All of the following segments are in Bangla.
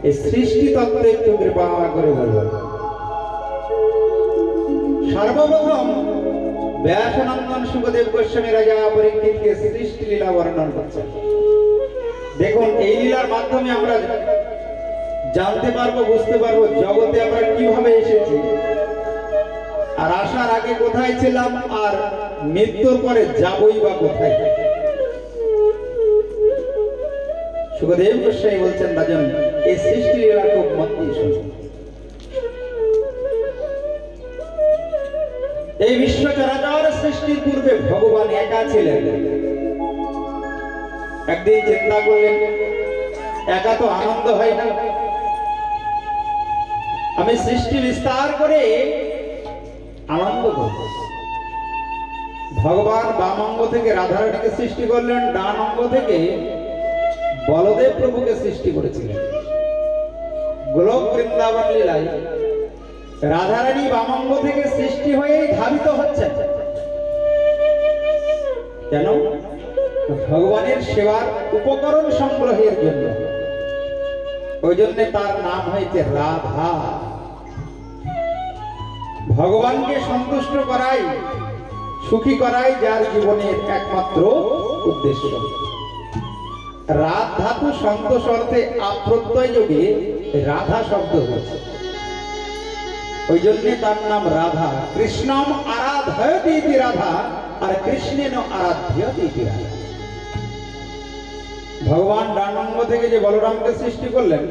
এই সৃষ্টি তত্ত্বে একটু কৃপা করে বলুন। সর্বপ্রথম ব্যাসনন্দন সুখদেব গোস্বামী রাজা পরীক্ষিতকে সৃষ্টি লীলা বর্ণন করছেন। দেখুন, এই লীলার মাধ্যমে আমরা জানতে পারবো, বুঝতে পারবো জগতে আমরা কিভাবে এসেছি, আর আসার আগে কোথায় ছিলাম, আর মৃত্যুর পরে যাবই বা কোথায়। সুখদেব গোস্বামী বলছেন, রাজন এই সৃষ্টি লীলা খুব মন দিয়ে শুনুন। এই বিশ্ব চরাচর সৃষ্টির পূর্বে ভগবান একা ছিলেন। একদিন চিন্তা করলেন, একা তো আনন্দ হয় না, আমি সৃষ্টি বিস্তার করে আনন্দ করব। ভগবান বাম অঙ্গ থেকে রাধারানীকে সৃষ্টি করলেন, ডান অঙ্গ থেকে বলদেব প্রভুকে সৃষ্টি করেছিলেন। গোলক বৃন্দাবন লীলায় রাধারানী বামাঙ্গ থেকে সৃষ্টি হয়ে ধাবিত হচ্ছেন। কেন? ভগবানের সেবার উপকরণ সংগ্রহের জন্য। ওই জন্য তার নাম হয়েছে রাধা। ভগবানকে সন্তুষ্ট করাই, সুখী করাই যার জীবনের একমাত্র উদ্দেশ্য। রাধ ধাতু সন্তোষ অর্থে আপ্রত্যয় যোগে রাধা শব্দ হয়েছে, ওই জন্য তার নাম রাধা। কৃষ্ণম আরাধ্যয়তি ইতি রাধা, আর কৃষ্ণেন আরাধ্যয়তি ইতি রাধা। ভগবান ডান অঙ্গ থেকে যে বলরামকে সৃষ্টি করলেন,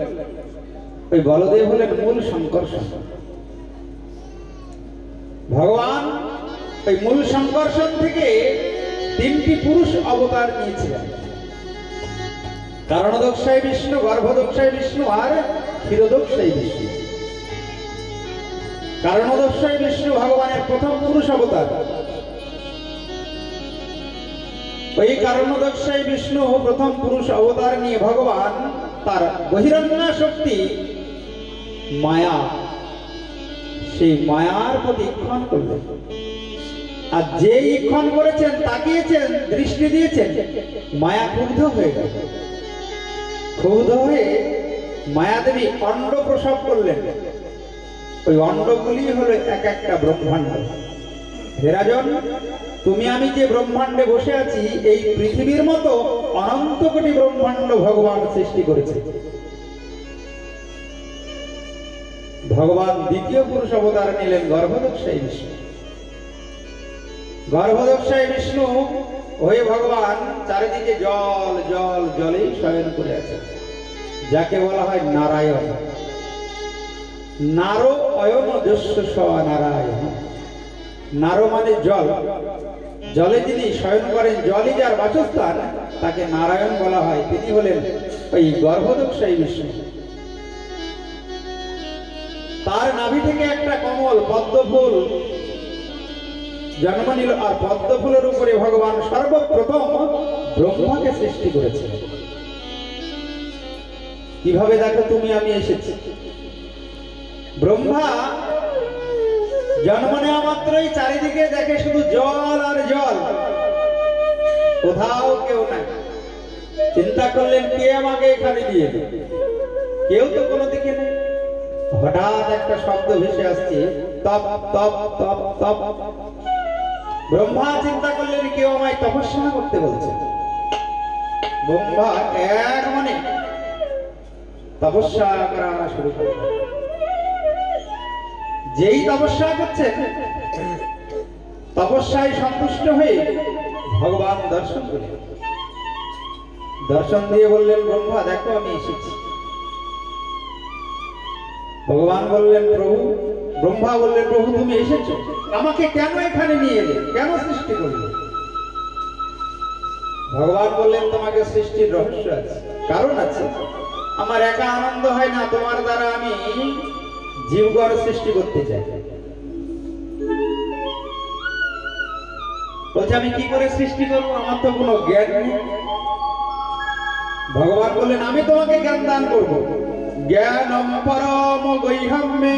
ওই বলদেব হলেন মূল সংকর্ষণ। ভগবান ওই মূল সংকর্ষণ থেকে তিনটি পুরুষ অবতার নিয়েছিলেন। কারণদক্ষায় বিষ্ণু, গর্ভদক্ষায় বিষ্ণু, আর ক্ষীরদক্ষায় বিষ্ণু। কারণদক্ষায় বিষ্ণু ভগবানের প্রথম পুরুষ অবতার। ওই কারণদক্ষায় বিষ্ণু প্রথম পুরুষ অবতার নিয়ে ভগবান তার বহিরঙ্গনা শক্তি মায়া, সেই মায়ার প্রতি ইক্ষণ করলেন। আর যে ইক্ষণ করেছেন, তাকিয়েছেন, দৃষ্টি দিয়েছেন, মায়া ক্ষুব্ধ হয়ে গেল। ক্ষুব্ধ হয়ে মায়াদেবী অণ্ড প্রসব করলেন। ওই অণ্ডগুলি হলো এক একটা ব্রহ্মাণ্ড। হে রাজন, তুমি আমি যে ব্রহ্মাণ্ডে বসে আছি, এই পৃথিবীর মতো অনন্ত কোটি ব্রহ্মাণ্ড ভগবান সৃষ্টি করেছে। ভগবান দ্বিতীয় পুরুষ অবতার নিলেন গর্ভদক্ষায় বিষ্ণু। গর্ভদক্ষায় বিষ্ণু হয়ে ভগবান চারিদিকে জল জল জলেই শয়ন করে আছে, যাকে বলা হয় নারায়ণ। নারো অয়ন যস্য স নারায়ণ। নারো মানে জল, জলে যিনি শয়ন করেন, জলই যার বাসস্থান, তাকে নারায়ণ বলা হয়। তিনি হলেন ওই গর্ভদক্ষায় বিষ্ণু। তার নাভি থেকে একটা কমল পদ্ম ফুল জন্ম নিল, আর পদ্ম ফুলের উপরে ভগবান সর্বপ্রথম ব্রহ্মাকে সৃষ্টি করেছেন। কিভাবে? দেখো, তুমি আমি এসেছি। ব্রহ্মা জন্ম নেওয়া মাত্রই চারিদিকে দেখে শুধু জল আর জল, কোথাও কেউ নাই। চিন্তা করলেন, কে আমাকে এখানে দিয়ে দেবে? কেউ তো কোনো দিকে নেই। হঠাৎ একটা শব্দ ভেসে আসছে, তপ তপ তপ তপ। ব্রহ্মা চিন্তা করলেন, কেউ আমায় তপস্যা করতে বলছে। ব্রহ্মা এক মনে তপস্যা করা শুরু করলেন। যেই তপস্যা করছে, তপস্যায় সন্তুষ্ট হয়ে ভগবান দর্শন করলেন। দর্শন দিয়ে বললেন, ব্রহ্মা দেখো আমি এসেছি। ভগবান বললেন, প্রভু। ব্রহ্মা বললেন, প্রভু তুমি এসেছো, আমাকে কেন এখানে নিয়ে এলে, কেন সৃষ্টি করলে? ভগবান বললেন, তোমাকে সৃষ্টির রহস্য আছে, কারণ আছে। আমার একা আনন্দ হয় না, তোমার দ্বারা আমি জীবগণ সৃষ্টি করতে চাই। বলছে, আমি কি করে সৃষ্টি করবো? আমার তো কোনো জ্ঞান নেই। ভগবান বললেন, আমি তোমাকে জ্ঞান দান করবো। জ্ঞানম পরম গৈহম্যে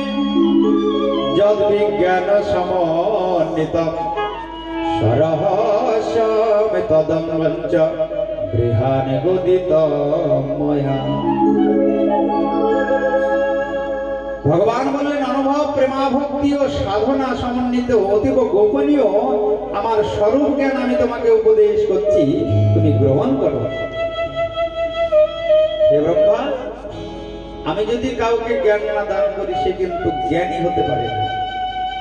যদ বিজ্ঞান সমন্বিতম সরহস্যমে তদং বঞ্চ গৃহান গোদিত ময়া। ভগবান বললেন অনুভব প্রেমাভক্তি ও সাধনা সমন্বিত অতীব গোপনীয় আমার স্বরূপ জ্ঞান আমি তোমাকে উপদেশ করছি, তুমি গ্রহণ করো। হে ব্রহ্মা, আমি যদি কাউকে জ্ঞান না দান করি সে কিন্তু জ্ঞানী হতে পারে না।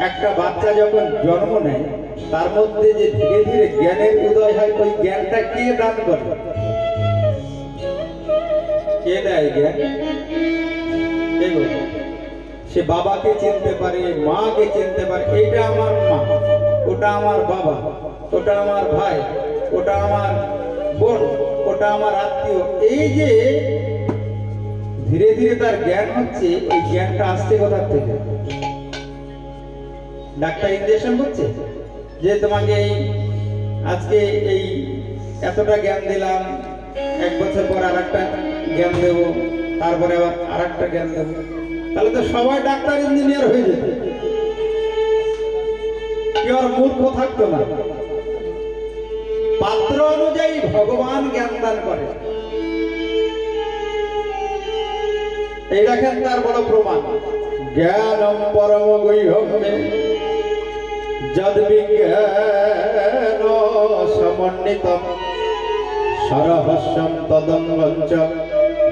একটা বাচ্চা যখন জন্ম নেয় তার মধ্যে যে ধীরে ধীরে জ্ঞানের উদয় হয়, ওই জ্ঞানটা কে দান করে? কে দেয় জ্ঞান? সে বাবাকে চিনতে পারে, মাকে চিনতে পারে, এইটা আমার মা, ওটা আমার বাবা, ওটা আমার ভাই, ওটা আমার বোন, ওটা আমার আত্মীয়। এই যে ধীরে ধীরে তার জ্ঞান হচ্ছে, ওই জ্ঞানটা আসছে কোথা থেকে? ডাক্তার ইনজেকশন করছে যে তোমাকে এই আজকে এই এতটা জ্ঞান দিলাম, 1 বছর পর আর একটা জ্ঞান দেব, তারপরে আবার আর একটা জ্ঞান দেব। তাহলে তো সবাই ডাক্তার ইঞ্জিনিয়ার হয়ে যেত, কেউ আর মূর্খ থাকতো না। পাত্র অনুযায়ী ভগবান জ্ঞান দান করে। এই দেখেন তার বড় প্রমাণ, জ্ঞানম পরম গৈহম্যে যদ বিজ্ঞান সমন্বিতম সরহস্যম তদঙ্গঞ্চ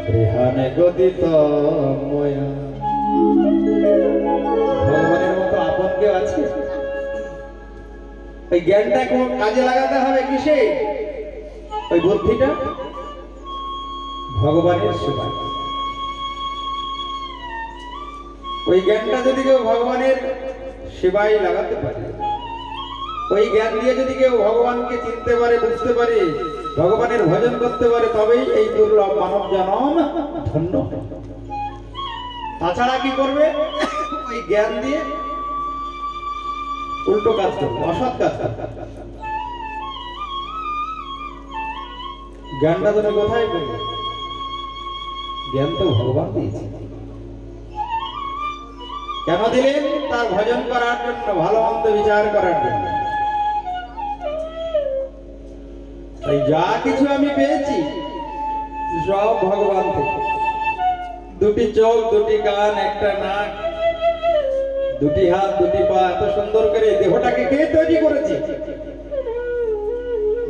গৃহানে গদিত ময়া। ভগবানের মতো আপন কেউ আছে? ওই জ্ঞানটা কোন কাজে লাগাতে হবে কিসে? ওই বুদ্ধিটা ভগবানের সেবায়। ওই জ্ঞানটা যদি কেউ ভগবানের সেবায় লাগাতে পারে, ওই জ্ঞান দিয়ে যদি কেউ ভগবানকে চিনতে পারে, বুঝতে পারে, ভগবানের ভজন করতে পারে, তবেই এই দুর্লভ মানব জন্ম ধন্য। তাছাড়া কি করবে? ওই জ্ঞান দিয়ে উল্টো কাজ করবে, অসৎ কাজ করবে। জ্ঞানটা তুমি কোথায় পেলে? জ্ঞান তো ভগবান দিয়েছে। কেন দিলেন? তার ভজন করার জন্য, ভালো মন্দ বিচার করার জন্য। তাই যা কিছু আমি পেয়েছি সব ভগবান থেকে। 2টি চোখ, 2টি কান, একটা নাক, 2টি হাত, 2টি পা, এত সুন্দর করে দেহটাকে কে তৈরি করেছে?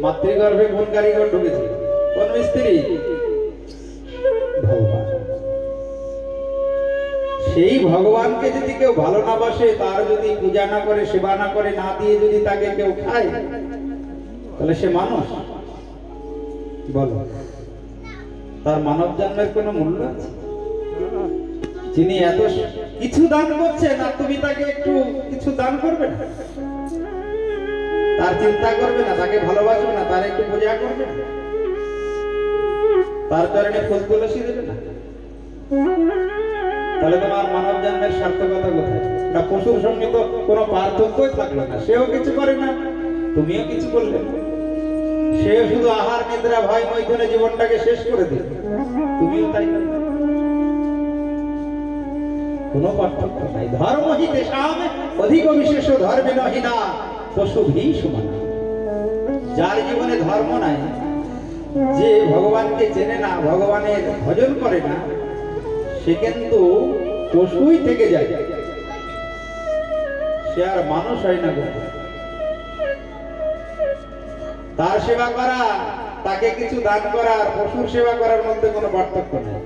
মাতৃগর্ভে কোন কারিগর ঢুকেছে? কোন মিস্ত্রি? ভগবান। সেই ভগবানকে যদি কেউ ভালো না বাসে, তার যদি পূজা না করে, সেবা না করে, না দিয়ে যদি তাকে কেউ খায়, তাহলে সে মানুষ? বলো, তার মানব জন্মের কোনো মূল্য আছে? যিনি এত কিছু দান করছেন আর তুমি তাকে একটু কিছু দান করবে না? তার চিন্তা করবে না, তাকে ভালোবাসবে না, তার একটু পূজা করবে না, তার কারণে ফুল তুলসী দেবে না? তাহলে তোমার মানব জন্মের সার্থকতা কোথায়? না, পশুর সঙ্গে তো কোনো পার্থক্যই থাকলো না। সেও কিছু করে না, তুমিও কিছু করলে না। সে শুধু আহার নিদ্রা ভয় মৈথুনে জীবনটাকে শেষ করে দিল, তুমিও তাই করলে। কোনো পার্থক্য নাই। ধর্ম হি তেষাম অধিক বিশেষ ধর্মে নহিনা পশু ভি সমান। যার জীবনে ধর্ম নাই, যে ভগবানকে চেনে না, ভগবানের ভজন করে না, সে কিন্তু পশুই থেকে যায়, সে আর মানুষ হয় না। তার সেবা করা, তাকে কিছু দান করা আর পশুর সেবা করার মধ্যে কোনো পার্থক্য নেই।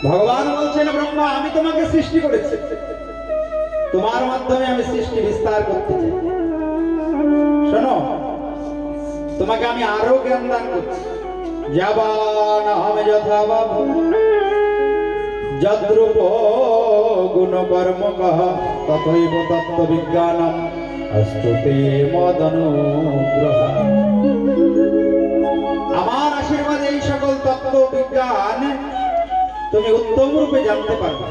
ভগবান বলছেন, ব্রহ্মা, আমি তোমাকে সৃষ্টি করেছি, তোমার মাধ্যমে আমি সৃষ্টি বিস্তার করতে চাই। শোনো, তোমাকে আমি আরো জ্ঞান দান করছি। যাবান আহম যথা বাবু যদ্রূপ গুণ কর্ম কহ তথৈব তত্ত্ব বিজ্ঞানম অস্তুতে মদনুগ্রহ। আমার আশীর্বাদে এই সকল তত্ত্ব বিজ্ঞান তুমি উত্তম রূপে জানতে পারবে।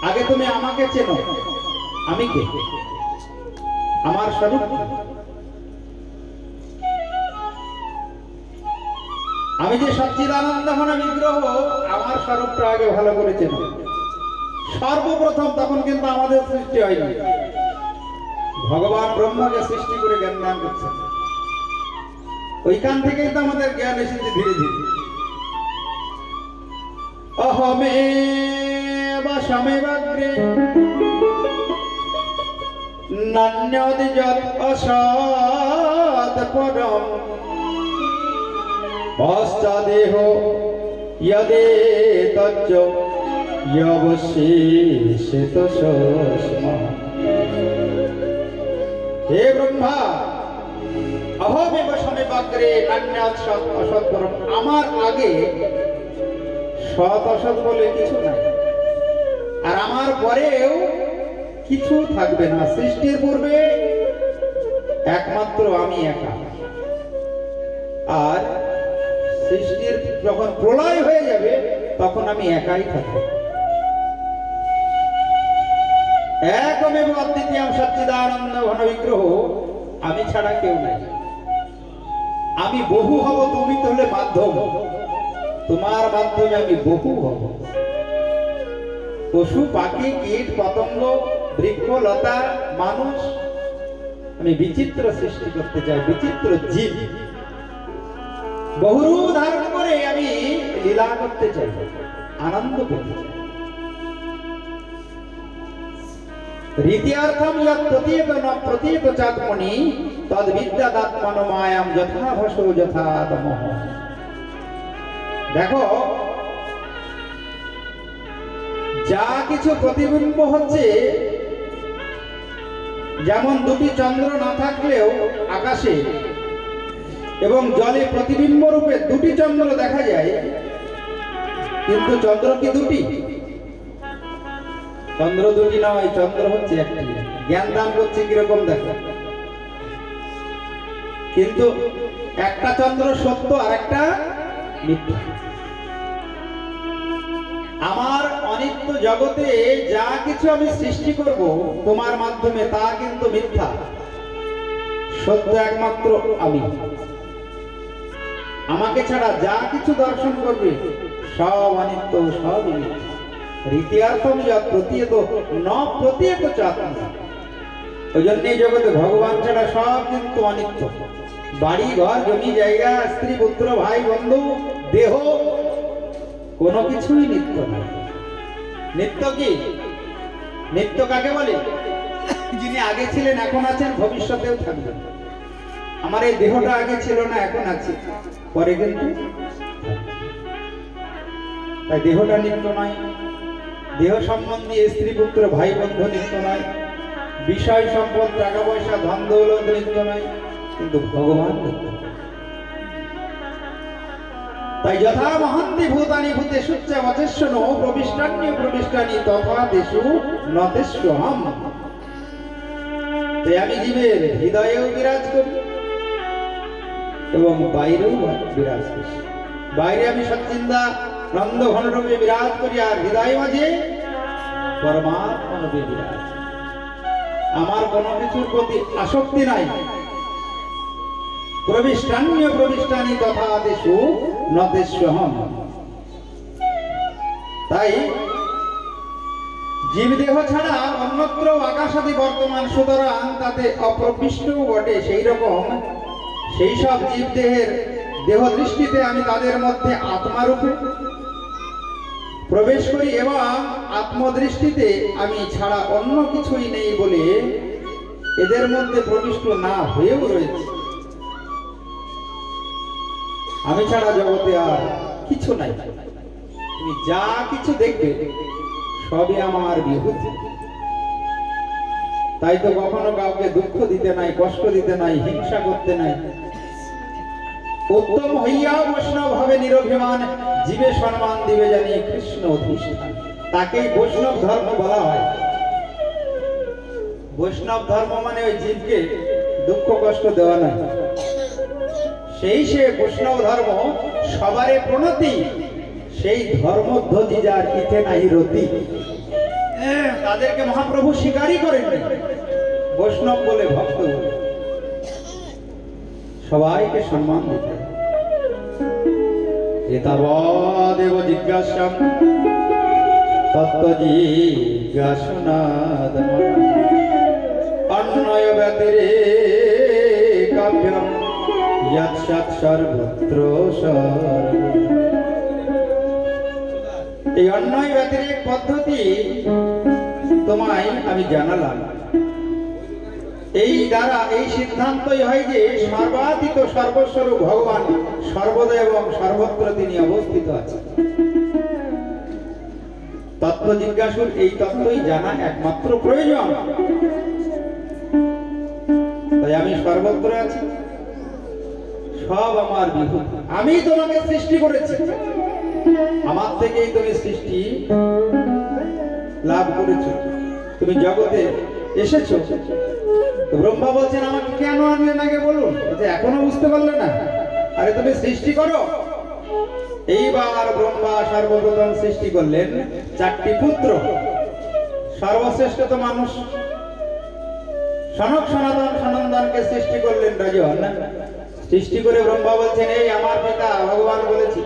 আগে তুমি আমাকে চেনো, আমি কে, আমার স্বরূপ। আমি যে সচ্চিদানন্দ ঘন বিগ্রহ, আমার স্বরূপটা আগে ভালো করে চেনো। সর্বপ্রথম তখন কিন্তু আমাদের সৃষ্টি হয়নি, ভগবান ব্রহ্মাকে সৃষ্টি করে জ্ঞান দান করছেন। ওইখান থেকেই তো আমাদের জ্ঞান এসেছে ধীরে ধীরে। অহমেব সমেবাগ্রে নান্যদি যৎ অসৎ পরম পশ্চাদেহ यदेतच्च यवशेषितोऽस्मः। हे ब्रह्मा, अहमेव समेवाग्रे नान्यात् सत् असत् परम्। আমার আগে সৎ অসৎ বলে কিছু নাই, আর আমার পরেও কিছু থাকবে না। সৃষ্টির পূর্বে একমাত্র আমি একা, আর সৃষ্টির যখন প্রলয় হয়ে যাবে তখন আমি একাই থাকবো। একমেব অদ্বিতীয়ম সচ্চিদানন্দ ঘন বিগ্রহ, আমি ছাড়া কেউ নাই। আমি বহু হব, তুমি তো হলে মাধ্যম, তোমার মাধ্যমে আমি বহু হব। পশু পাখি কীট পতঙ্গ বৃক্ষ লতা মানুষ, আমি বিচিত্র সৃষ্টি করতে চাই, বিচিত্র জীব বহুরূপ ধারণ করে আমি লীলা করতে চাই, আনন্দ পেতে চাই। রীতিয়ার্থম যৎ প্রতীয়ত ন প্রতীয়ত চাত্মনি তদ বিদ্যাদাত্মনো মায়াম যথা ভাসো যথা তমঃ। দেখো, যা কিছু প্রতিবিম্ব হচ্ছে, যেমন দুটি চন্দ্র না থাকলেও আকাশে এবং জলে প্রতিবিম্ব রূপে দুটি চন্দ্র দেখা যায়, কিন্তু চন্দ্র কি দুটি? চন্দ্র দুটি নয়, চন্দ্র হচ্ছে একটি। জ্ঞান দান করছে কিরকম দেখো, কিন্তু একটা চন্দ্র সত্য আর একটা মিথ্যা। আমার অনিত্য জগতে যা কিছু আমি সৃষ্টি করব তোমার মাধ্যমে, তা কিন্তু মিথ্যা, সত্য একমাত্র আমি। আমাকে ছাড়া যা কিছু দর্শন করবে সব অনিত্য, সব মিথ্যা। রীতিয়ার্থম যৎ প্রতীয়ত ন প্রতীয়ত চাত্মনি। ওই জন্যই জগতে ভগবান ছাড়া সব কিন্তু অনিত্য। বাড়ি ঘর জমি জায়গা স্ত্রী পুত্র ভাই বন্ধু দেহ কোনো কিছুই নিত্য নয়। নিত্য কি? নিত্য কাকে বলে? যিনি আগে ছিলেন, এখন আছেন, ভবিষ্যতেও থাকবেন। আমার এই দেহটা আগে ছিল না, এখন আছে, পরে কিন্তু। তাই দেহটা নিত্য নয়, দেহ সম্বন্ধী স্ত্রী পুত্র ভাই বন্ধু নিত্য নয়, বিষয় সম্পদ টাকা পয়সা ধন দৌলত নিত্য নয়, কিন্তু ভগবান নিত্য। তাই যথা মহান্তি ভূতানি ভূতেষু চ বচস্য নো প্রবিষ্টান্যে প্রবিষ্টানি তথা দেশু নতেষ্যহম। তাই আমি জীবের হৃদয়েও বিরাজ করি এবং বাইরেও বিরাজ করি। বাইরে আমি সচ্চিন্দা নন্দ ঘনরূপে বিরাজ করি, আর হৃদয় মাঝে পরমাত্মা রূপে বিরাজ। আমার কোনো কিছুর প্রতি আসক্তি নাই। প্রবিষ্টান্যে প্রবিষ্টানি তথা দেশু নতেষ্যহম। তাই জীবদেহ ছাড়া অন্যত্র আকাশাদি বর্তমান, সুতরাং তাতে অপ্রবিষ্টও বটে। সেই রকম সেই সব জীবদেহের দেহ দৃষ্টিতে আমি তাদের মধ্যে আত্মারূপে প্রবেশ করি এবং আত্মদৃষ্টিতে আমি ছাড়া অন্য কিছুই নেই বলে এদের মধ্যে প্রবিষ্ট না হয়েও রয়েছে। আমি ছাড়া জগতে আর কিছু নাই। তুমি যা কিছু দেখবে সবই আমার বিভূতি। তাই তো কখনো কাউকে দুঃখ দিতে নাই, কষ্ট দিতে নাই, হিংসা করতে নাই। উত্তম হইয়া বৈষ্ণব হবে নিরভিমান, জীবে সম্মান দিবে জানি কৃষ্ণ অধিষ্ঠান। তাকেই বৈষ্ণব ধর্ম বলা হয়। বৈষ্ণব ধর্ম মানে ওই জীবকে দুঃখ কষ্ট দেওয়া নয়। সেই সে বৈষ্ণব ধর্ম, সবারে প্রণতি, সেই ধর্মধ্বজি যার ইথে নাই রতি। তাদেরকে মহাপ্রভু স্বীকারই করেননি বৈষ্ণব বলে, ভক্ত বলে। সবাইকে সম্মান দিতে। এতাবদেব জিজ্ঞাসাম তত্ত্ব জিজ্ঞাসনাদ অন্নয় ব্যতিরে কাব্যম যৎ সৎ সর্বত্র সর্ব। এই অন্যায় ব্যতিরেক পদ্ধতি তোমায় আমি জানালাম। এই দ্বারা এই সিদ্ধান্তই হয় যে সর্বাতীত সর্বস্বরূপ ভগবান সর্বদা এবং সর্বত্র তিনি অবস্থিত আছেন। তত্ত্ব জিজ্ঞাসুর এই তত্ত্বই জানা একমাত্র প্রয়োজন। তাই আমি সর্বত্র আছি, সব আমার বিভূতি। আমি তোমাকে সৃষ্টি করেছি, আমার থেকেই তুমি সৃষ্টি লাভ করেছো, তুমি জগতে এসেছো। ব্রহ্মা বলছেন আমাকে কেন আনলেন আগে বলুন, এখনো বুঝতে পারলে না? আরে তুমি সৃষ্টি করো। এইবার ব্রহ্মা সর্বপ্রথম সৃষ্টি করলেন 4টি পুত্র। সর্বশ্রেষ্ঠ তো মানুষ, সনক সনাতন সনন্দনকে সৃষ্টি করলেন রাজন। সৃষ্টি করে ব্রহ্মা বলছেন এই আমার পিতা ভগবান বলেছি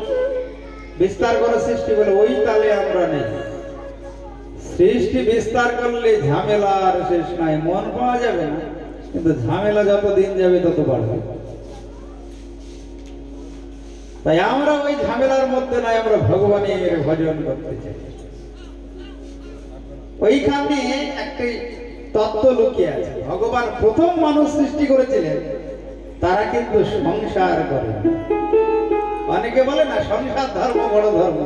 বিস্তার করে সৃষ্টি করে, ওই তালে আমরা নেই। সৃষ্টি বিস্তার করলে ঝামেলার শেষ নাই, মন পাওয়া যাবে না, কিন্তু ঝামেলা যত দিন যাবে তত বাড়বে। তাই আমরা ওই ঝামেলার মধ্যে নাই, আমরা ভগবানের ভজন করতে চাই। ওইখানে একটি তত্ত্ব লুকিয়ে আছে। ভগবান প্রথম মানুষ সৃষ্টি করেছিলেন, তারা কিন্তু সংসার করে। অনেকে বলে না সংসার ধর্ম বড় ধর্ম,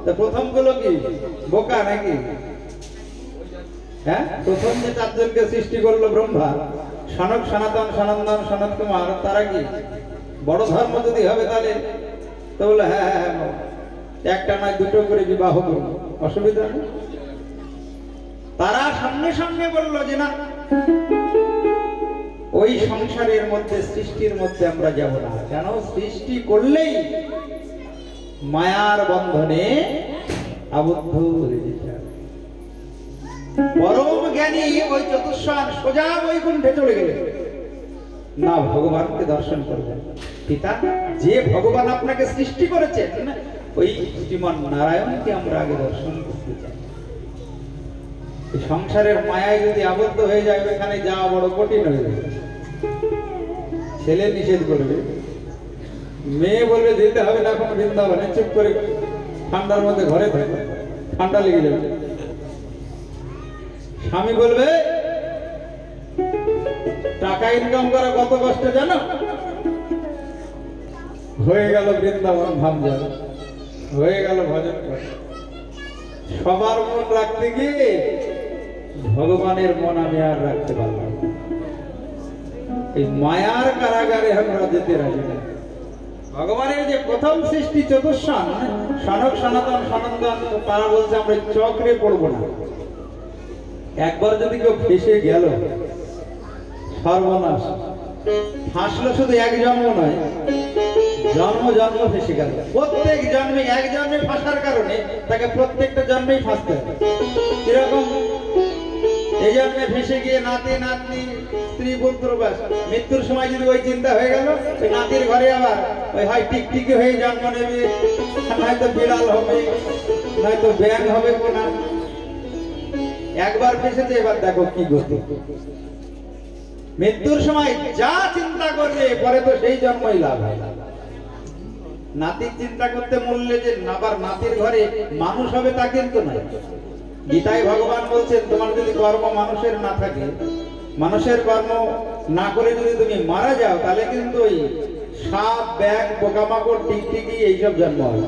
তো প্রথম গুলো কি বোকা নাকি? হ্যাঁ, প্রথম যে 4 জনকে সৃষ্টি করলো ব্রহ্মা, সনক সনাতন সনন্দন সনত কুমার, তারা কি বড় ধর্ম যদি হবে তাহলে তো বললো হ্যাঁ হ্যাঁ হ্যাঁ, একটা নয় 2টো করে বিবাহ করবো, অসুবিধা নেই। তারা সঙ্গে সঙ্গে বললো যে না, ওই সংসারের মধ্যে সৃষ্টির মধ্যে আমরা যাব না। কেন? সৃষ্টি করলেই মায়ার বন্ধনে আবদ্ধ হয়ে যেতে হবে। পরম জ্ঞানী ওই চতুষ্ষান সোজা বৈকুণ্ঠে চলে গেলেন, না ভগবানকে দর্শন করবেন। পিতা, যে ভগবান আপনাকে সৃষ্টি করেছেন ওই শ্রীমান নারায়ণকে আমরা আগে দর্শন করতে চাই। সংসারের মায়ায় যদি আবদ্ধ হয়ে যায়, ওখানে যাওয়া বড় কঠিন হয়ে যাবে। ছেলে নিষেধ করবে, মেয়ে বলবে যেতে হবে না এখন বৃন্দাবনে, চুপ করে ঠান্ডার মধ্যে ঘরে থাকবে, ঠান্ডা লেগে যাবে। স্বামী বলবে টাকা ইনকাম করা কত কষ্ট জানো, হয়ে গেল বৃন্দাবন ধাম যাবে, হয়ে গেল ভজন করা। সবার মন রাখতে গিয়ে ভগবানের মন আমি আর রাখতে পারলাম। এই মায়ার কারাগারে আমরা যেতে রাজি না। ভগবানের যে প্রথম সৃষ্টি চতুষ্ষান সনক সনাতন সনন্দন, তারা বলছে আমরা চক্রে পড়বো না। একবার যদি কেউ ফেসে গেল সর্বনাশ। ফাঁসলো শুধু এক জন্ম নয়, জন্ম জন্ম ফেসে গেল। প্রত্যেক জন্মে, এক জন্মে ফাঁসার কারণে তাকে প্রত্যেকটা জন্মেই ফাঁসতে হবে। কিরকম? এই জন্মে ফেসে গিয়ে নাতি নাতনি স্ত্রী পুত্র, ব্যাস মৃত্যুর সময় যদি ওই চিন্তা হয়ে গেল, ওই নাতির ঘরে আবার ওই হয় টিকটিকি হয়ে জন্ম নেবে, নয়তো বিড়াল হবে, নয়তো ব্যাং হবে কোনা। একবার ফেসেছে, এবার দেখো কি গতি। মৃত্যুর সময় যা চিন্তা করবে পরে তো সেই জন্মই লাভ হয়। নাতির চিন্তা করতে মরলে যে আবার নাতির ঘরে মানুষ হবে তা কিন্তু নয়। গীতায় ভগবান বলছেন তোমার যদি কর্ম মানুষের না থাকে, মানুষের কর্ম না করে যদি তুমি মারা যাও, তাহলে কিন্তু ওই সাপ ব্যাং পোকামাকড় টিকটিকি এইসব জন্ম হয়।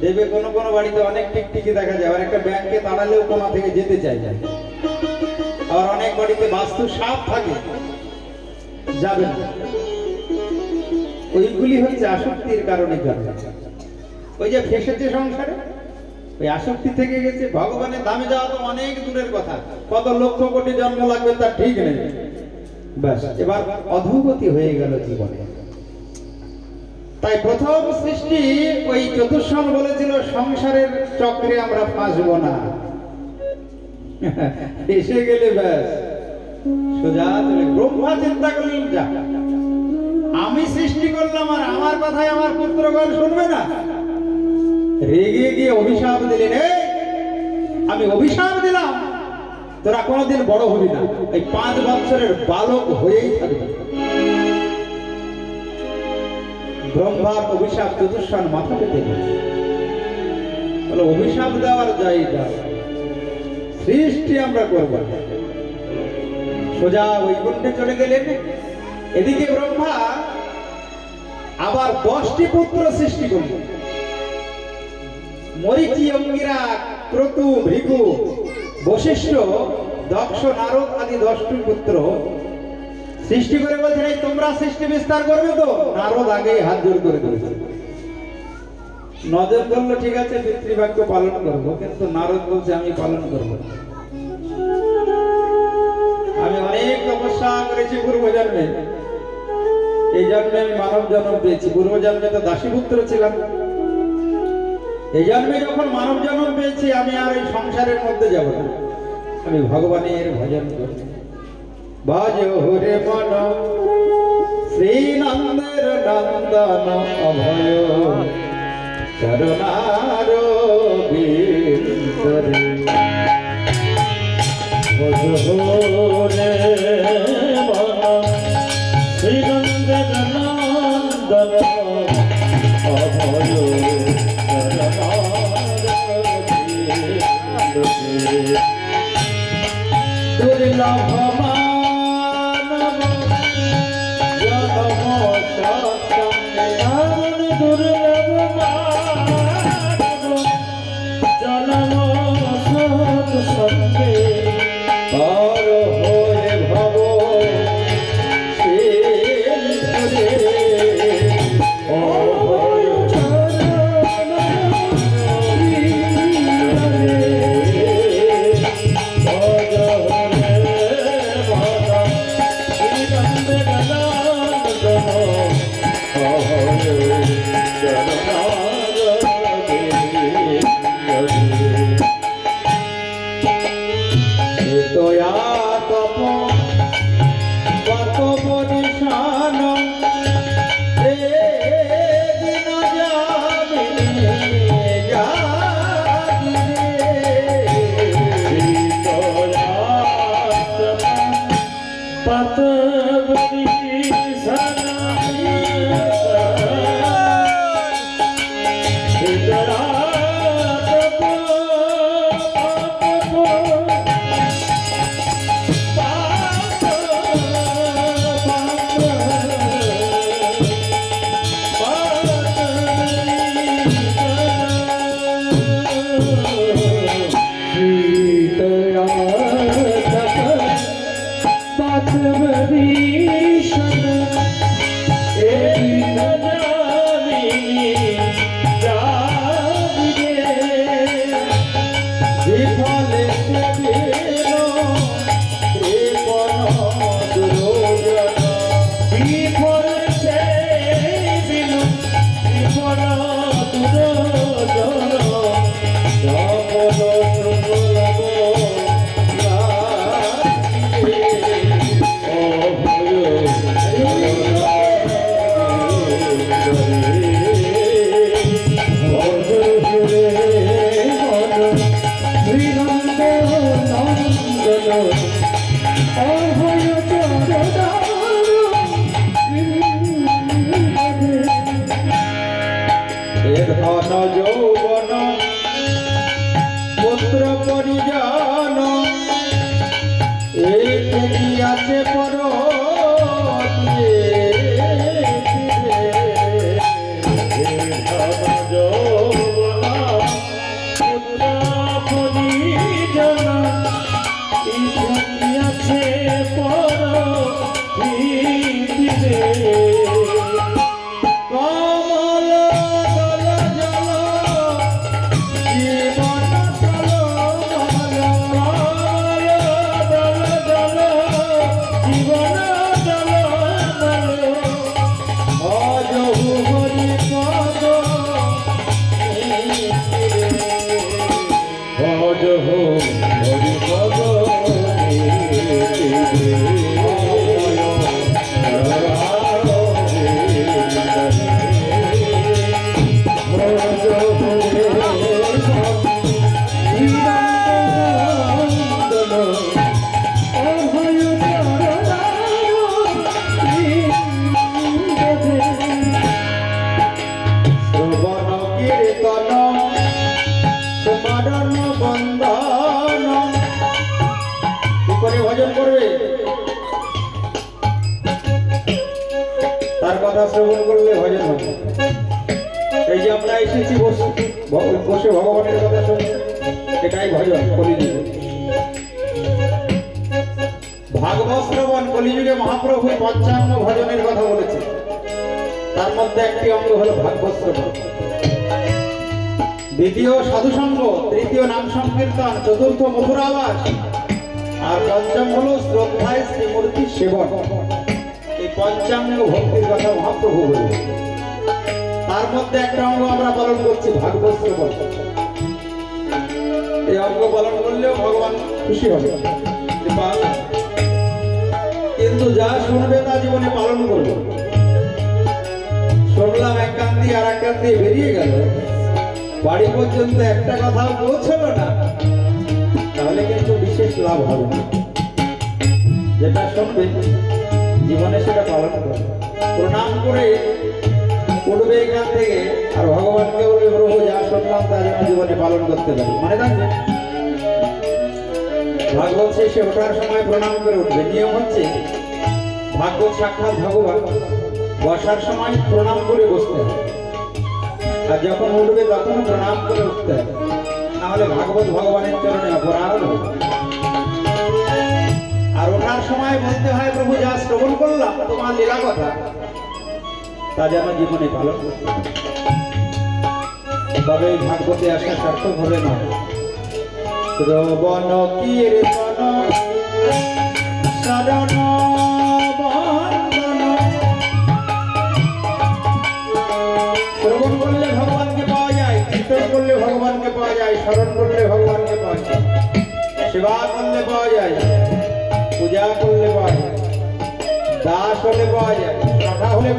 দেবে কোনো কোনো বাড়িতে অনেক টিকটিকি দেখা যায়, আর একটা ব্যাংকে তাড়ালেও কোনা থেকে যেতে চায় না। আবার অনেক বাড়িতে বাস্তু সাপ থাকে, যাবে না। ওইগুলি হচ্ছে আসক্তির কারণে জন্ম। ওই যে ফেসেছে সংসারে, ওই আসক্তি থেকে গেছে। ভগবানের ধামে যাওয়া তো অনেক দূরের কথা, কত লক্ষ কোটি জন্ম লাগবে তার ঠিক নেই। ব্যাস এবার অধোগতি হয়ে গেল জীবনে। তাই প্রথম সৃষ্টি ওই চতুষ্ষণ বলেছিল সংসারের চক্রে আমরা ফাঁসবো না। এসে গেলে ব্যাস সোজা চলে। ব্রহ্মা চিন্তা করলেন যা, আমি সৃষ্টি করলাম আর আমার কথায় আমার পুত্রগণ শুনবে না। রেগে গিয়ে অভিশাপ দিলেন, আমি অভিশাপ দিলাম তোরা কোনোদিন বড় হবি না, এই 5 বছরের বালক হয়েই থাকবে। ব্রহ্মার অভিশাপ চতুষ্ষণ মাথা পেতে অভিশাপ দেওয়ার জায়গা সৃষ্টি আমরা করব না। সোজা বৈকুণ্ঠে চলে গেলেন। এদিকে ব্রহ্মা আবার 10টি পুত্র সৃষ্টি করলেন। মরীচি, অঙ্গিরা, ক্রতু, ভৃগু, বশিষ্ঠ, দক্ষ, নারদ আদি 10টি পুত্র সৃষ্টি করে বলছেন, এই তোমরা সৃষ্টি বিস্তার করবে তো? নারদ আগেই হাত জোর করে দিয়েছে। নজর বললো ঠিক আছে পিতৃবাক্য পালন করবো, কিন্তু নারদ বলছে আমি পালন করব না। আমি অনেক তপস্যা করেছি পূর্বজন্মে, এই জন্মে আমি মানব জন্ম পেয়েছি। পূর্বজন্মে তো দাসীপুত্র ছিলাম, এই জন্মে যখন মানব জন্ম পেয়েছি আমি আর এই সংসারের মধ্যে যাব না, আমি ভগবানের ভজন করব। ভজ হরে মন শ্রীনন্দের নন্দন অভয় চরণার বিন্দরে। ভজ হরে মন শ্রীনন্দের নন্দন অভয় দুর্লভ মানব জনম সৎসঙ্গে, দুর্লভ মানব জনম সৎসঙ্গে পার হয়ে ভব সিন্ধুরে। অভয় চরণ যৌবন পুত্র পরিজন এই আছে পর জীবন যে আমরা এসেছি বসে ভগবানের কথা শুনতে, এটাই ভজন কলিযুগে। ভাগবত শ্রবণ কলিযুগে মহাপ্রভু পঞ্চাঙ্গ ভজনের কথা বলেছে, তার মধ্যে একটি অঙ্গ হলো ভাগবত শ্রবণ, দ্বিতীয় সাধুসঙ্গ, তৃতীয় নাম সংকীর্তন, চতুর্থ মধুরাবাস, আর পঞ্চম হলো শ্রদ্ধায় শ্রীমূর্তি সেবন। এই পঞ্চাঙ্গ ভক্তির কথা মহাপ্রভু বললেন, তার মধ্যে একটা অঙ্গ আমরা পালন করছি ভাগবত শ্রবণ। এই অঙ্গ পালন করলেও ভগবান খুশি হবে, কিন্তু যা শুনবে তা জীবনে পালন করবে। শুনলাম এক কান দিয়ে আর এক কান দিয়ে বেরিয়ে গেল, বাড়ি পর্যন্ত একটা কথাও পৌঁছলো না, তাহলে কিন্তু বিশেষ লাভ হবে না। যেটা শুনবে জীবনে সেটা পালন করবে, প্রণাম করে উঠবে এখান থেকে আর ভগবানকে বলবে প্রভু যা শুনলাম তা যেন জীবনে পালন করতে পারি। মনে থাকবে ভাগবত শেষে ওঠার সময় প্রণাম করে উঠবে। নিয়ম হচ্ছে ভাগবত সাক্ষাৎ ভগবান, বসার সময় প্রণাম করে বসতে হবে, আর যখন উঠবে তখন প্রণাম করে উঠতে হবে, নাহলে ভাগবত ভগবানের চরণে অপরাধ হবে। আর ওঠার সময় বলতে হয় প্রভু যা শ্রবণ করলাম তোমার লীলা কথা তা যেন জীবনে পালন করতে, তবে ভাগবতে আসা সার্থক হবে না। শ্রবণ কীর্তন শরণ বন্দন, শ্রবণ করলে ভগবানকে পাওয়া যায়, কীর্তন করলে ভগবানকে পাওয়া যায়, স্মরণ করলে ভগবানকে পাওয়া যায়, সেবা করলে পাওয়া যায়, পূজা করলে পাওয়া যায়, দাস হলে পাওয়া যায়, শাখা হলে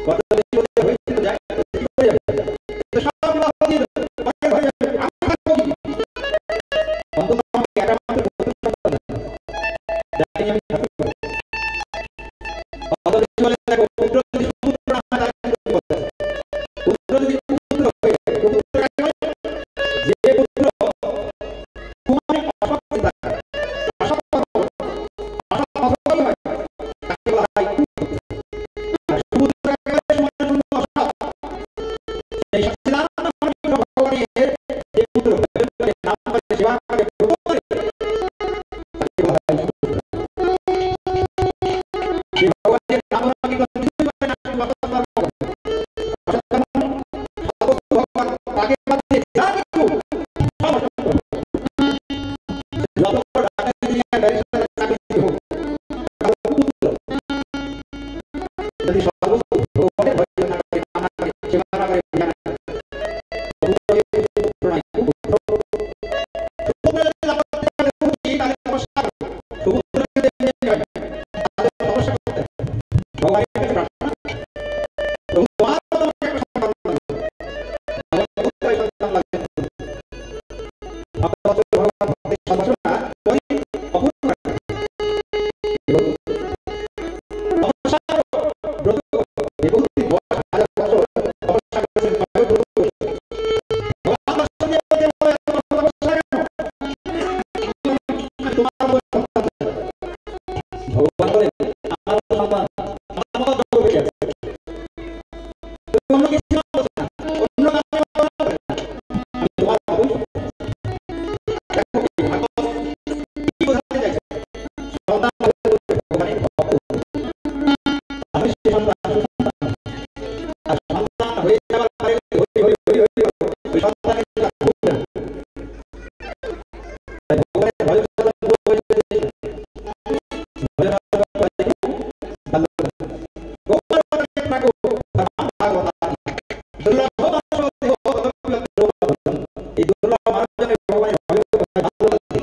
কত বেশি হতে হয়েছিল যায় হয়ে যাবে, তো সব বিবাহ দিয়ে দেবো, হয়ে যাবে, আমি থাকবো কি? অন্তত আমাকে একটা মাত্র পুত্র সন্তান দাও, যাতে আমি থাকতে পারি। কত বেশি হলে দেখো, পুত্র যদি সুপুত্র না হয় তাহলে কি করতে হবে? পুত্র যদি কুপুত্র হয়ে যায়, কুপুত্র কাকে বলে? যে পুত্র তোমার অসৎ চিন্তা করে, অসৎ কর্ম করে, অসৎ অসৎই হয়, তাকে বলা হয় কুপুত্র। আর সুপুত্র কাকে বলে? সমাজের জন্য অসৎ। সেই সচ্চিদানন্দ ঘন ভগবানের যে পুত্র নাম করে সেবা করে প্রভু করে, তাকে বলা হয় সুপুত্র। যে ভগবানের নাম রাখি কিছুই করে না, শুধু অসৎ কর্ম করে, অসৎ কর্ম সমস্ত ভগবান তাকে বাদ দিয়ে যা কিছু সব অসৎ করে। যত বড় ডাক্তার ইঞ্জিনিয়ার ব্যারিস্টার চাকরি হোক, তার কুপুত্র যদি সর্বস্ব ভগবানের ভয় না করে, না করে, সেবা না করে, জ্ঞান না করে, পুত্র নাই, কুপুত্র। সুপুত্র যদি দাম্পত্য জীবনে সুখী, তাহলে তপস্যা করবে। সুপুত্র যদি এমনি হয়, তাহলে তপস্যা করতে হবে। ভগবানের কাছে প্রার্থনা করতে হবে, প্রভু তোমার মতো আমাকে একটা সন্তান দাও। আমার পুত্রই সন্তান লাগবে। ভগবান ভক্তের সদস্যরা পরি অপূর্ণ রাখবে। এবং তপস্যা করো, ব্রত করো, বিভূতি 10,000 বছর তপস্যা করেছেন, তবেও ব্রত করেছেন। ভগবান দর্শন দিয়ে বলতে বলে, এত বড় তপস্যা কেন? আমি তোমার মতো সন্তান চাই। ভগবান বলে, আমার মতো সন্তান, আমার মতো জগৎ বেশি আছে। তুমি অন্য কিছু না বলছো না, অন্য কাউকে বলা হবে না, আমি তোমার মতোই সন্তান। দেখো কি ভাগবত কি বোঝাতে চাইছে? সন্তান বলতে বলতে ভগবানের ভক্ত হতে হবে। তাহলে সে সন্তান সুসন্তান হবে। আর সন্তান হয়ে যাওয়ার পরে হরি হরি হরি হরি হরি ওই সন্তানের তার ভুগবে না। তাই ভগবানের ভয় সাধন ভুল হয়ে যেতে ভজন সাধন গোপাল বলকে প্রাগো ভাগবতানি দুর্লভ মানব দেহ তদপ্য দুর্লভ। এই দুর্লভ মানব জনে ভগবানের ভয় ভালো লাগে।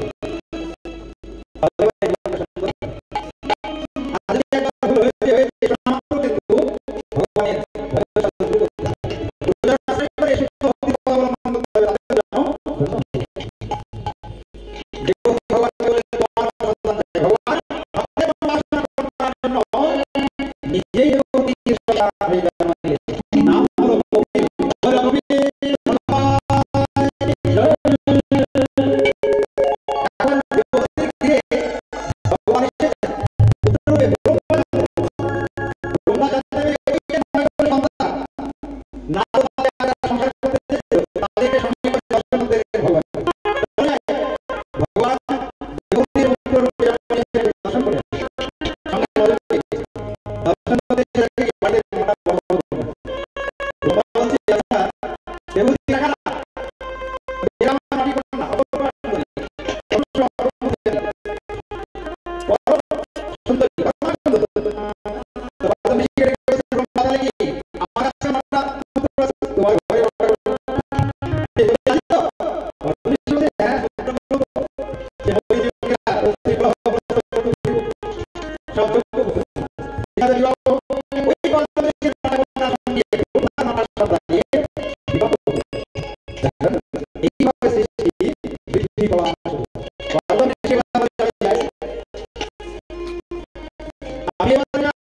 ভগবানের জীবনটা সুন্দর। আজ একবার ভুল হয়েছে এটা মাত্র, কিন্তু ভগবানের ভয় সাধন শুরু করতে হবে। গুরুজন আশ্রয় করে সুস্থ ভক্তি অবলম্বন করতে হবে, তাদের জন্য যে ভক্তি ভগবানকে বলে তোমার মতো সন্তান চাই। ভগবান ভক্তের উপাসনা করার জন্য নিজেই ভক্তির সন্তান হয়ে জন্মালেন। নাম হলো কবির। বলো কবির ভগবানের জয়। এখন দেবতাদের ঘিরে ভগবান এসেছেন পুত্ররূপে। ব্রহ্মা জানতে পেরে কবিকে মনে করে সন্তান নারদ তাদের আগে সংসার করতে চেয়েছিল, তাদেরকে সঙ্গে করে দর্শন করতে গেলেন ভগবান। ভগবান দেবতাদের পুত্ররূপে জন্মালেন, দর্শন করে সঙ্গে নজর পেয়েছে। দর্শন করতে দেখে বাড়িতে মোটা বড় বড় করে। ব্রহ্মা বলছে, আচ্ছা দেবতী দেখা না, এরকম নাটি করো না, অপরাধ সুন্দরী, অবশ্য অপরাধ সুন্দরী, পরম সুন্দরী, পরম সুন্দরী। তো বাদ বেশি করে করেছে ব্রহ্মা, তাহলে কি আমার কাছে একটা পুত্র আছে, তোমার ঘরে একটা দেবতী জানি তো? অর্জুন বলছে, হ্যাঁ পুত্র বলবো। সে হরি দেবতীরা অতি বড় সব যোগ্য পুত্র। এটা বিবাহ ওই পঞ্চদেশের নানা সঙ্গে ব্রহ্মা নানা সন্তান দিয়ে বিবাহ করবে। দেখেন এইভাবে সৃষ্টি বৃদ্ধি পাওয়া শুরু। ভগবানের সেবা করে যাই। আমি এবার যাই।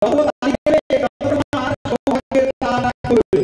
যত তালি দেবে তত তোমার সৌভাগ্যের তাড়া করবে।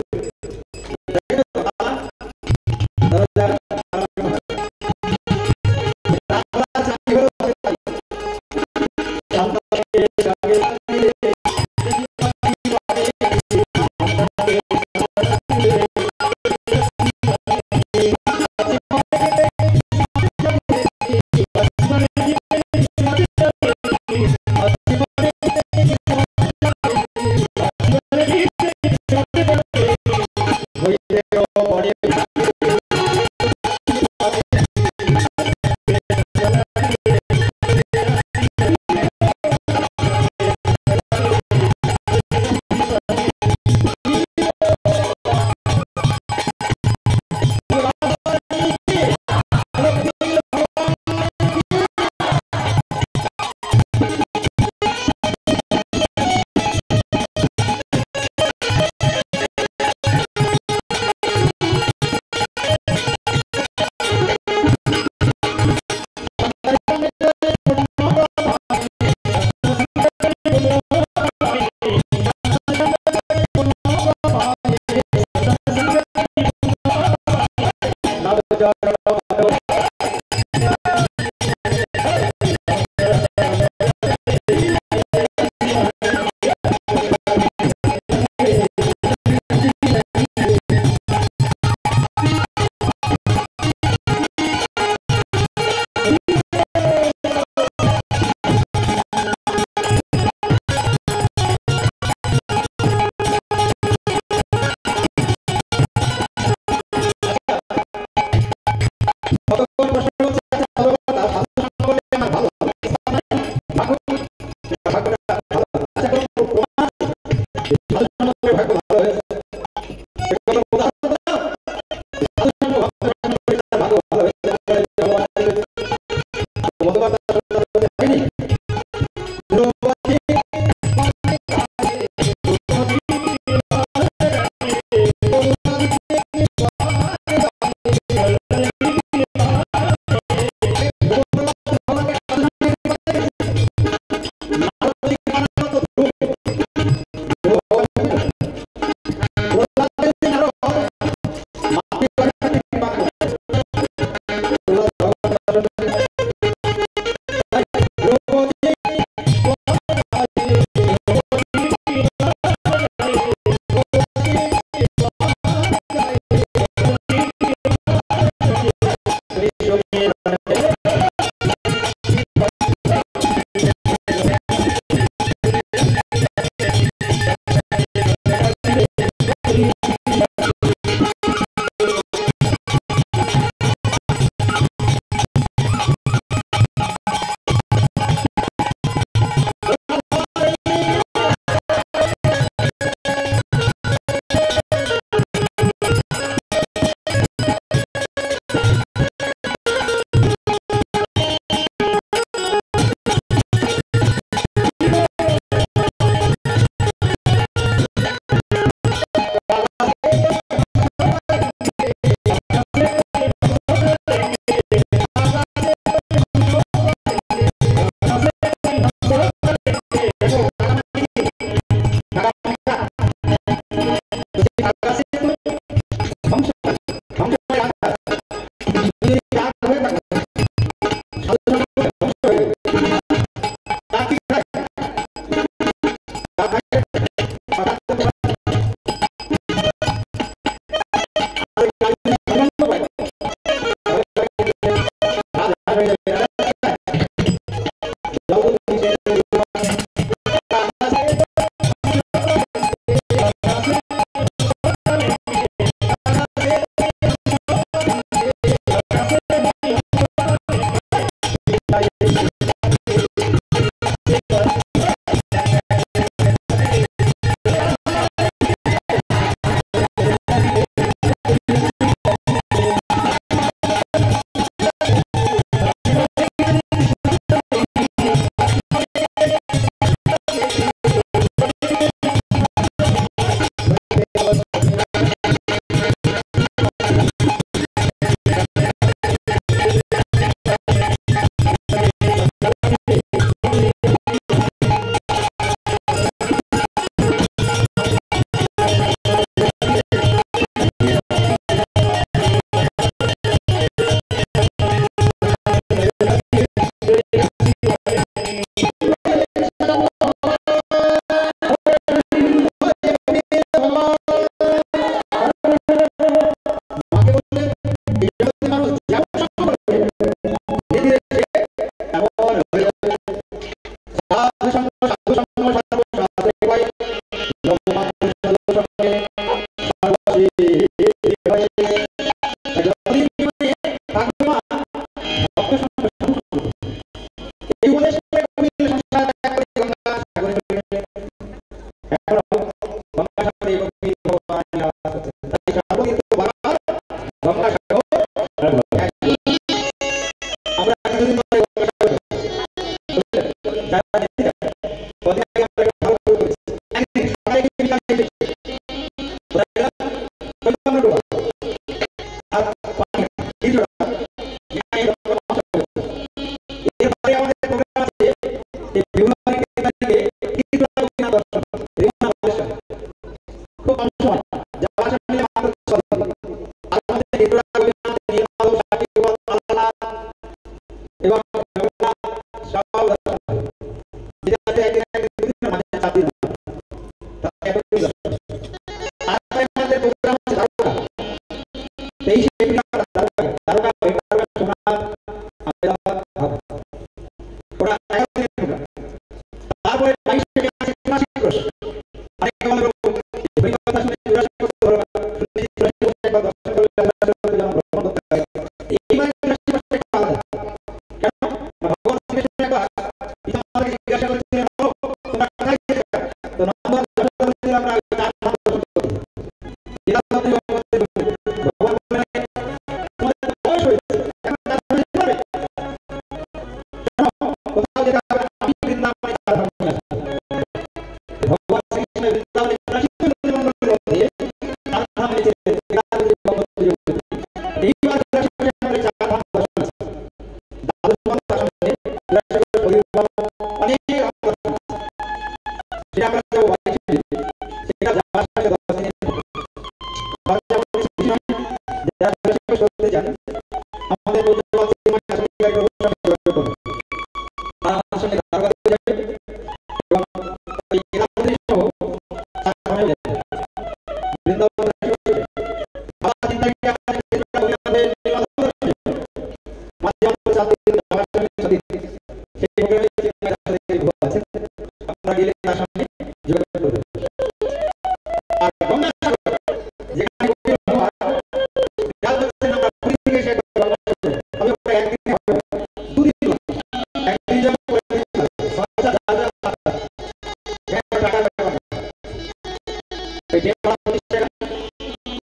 ওই দেওয়া প্রতিষ্ঠা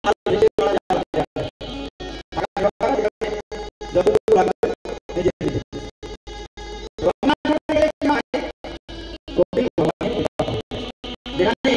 আর বেশি করা যাবে যতটুকু লাগবে নিজে নিজে কপিল ভবানী যেখানে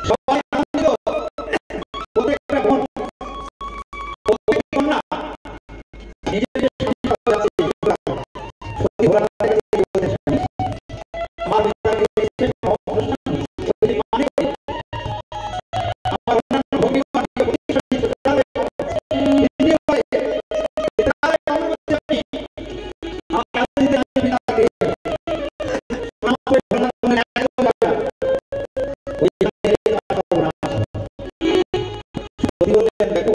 সবাই আনন্দিত, প্রত্যেকটা বোন প্রত্যেক কন্যা নিজের যে স্বামী আছে সত্যি ভোলানাথের কাছে বলতে স্বামী আমার বিদ্যালয়ে এসে অনুষ্ঠান যদি মানে আমার অন্যান্য ভগবান প্রতিষ্ঠানিত চলে হিন্দি হয় এটা কারণ হচ্ছে আমি কাছে দিতে আমি বিদ্যালয়ে আমার ভোলানাথের ওই দেখো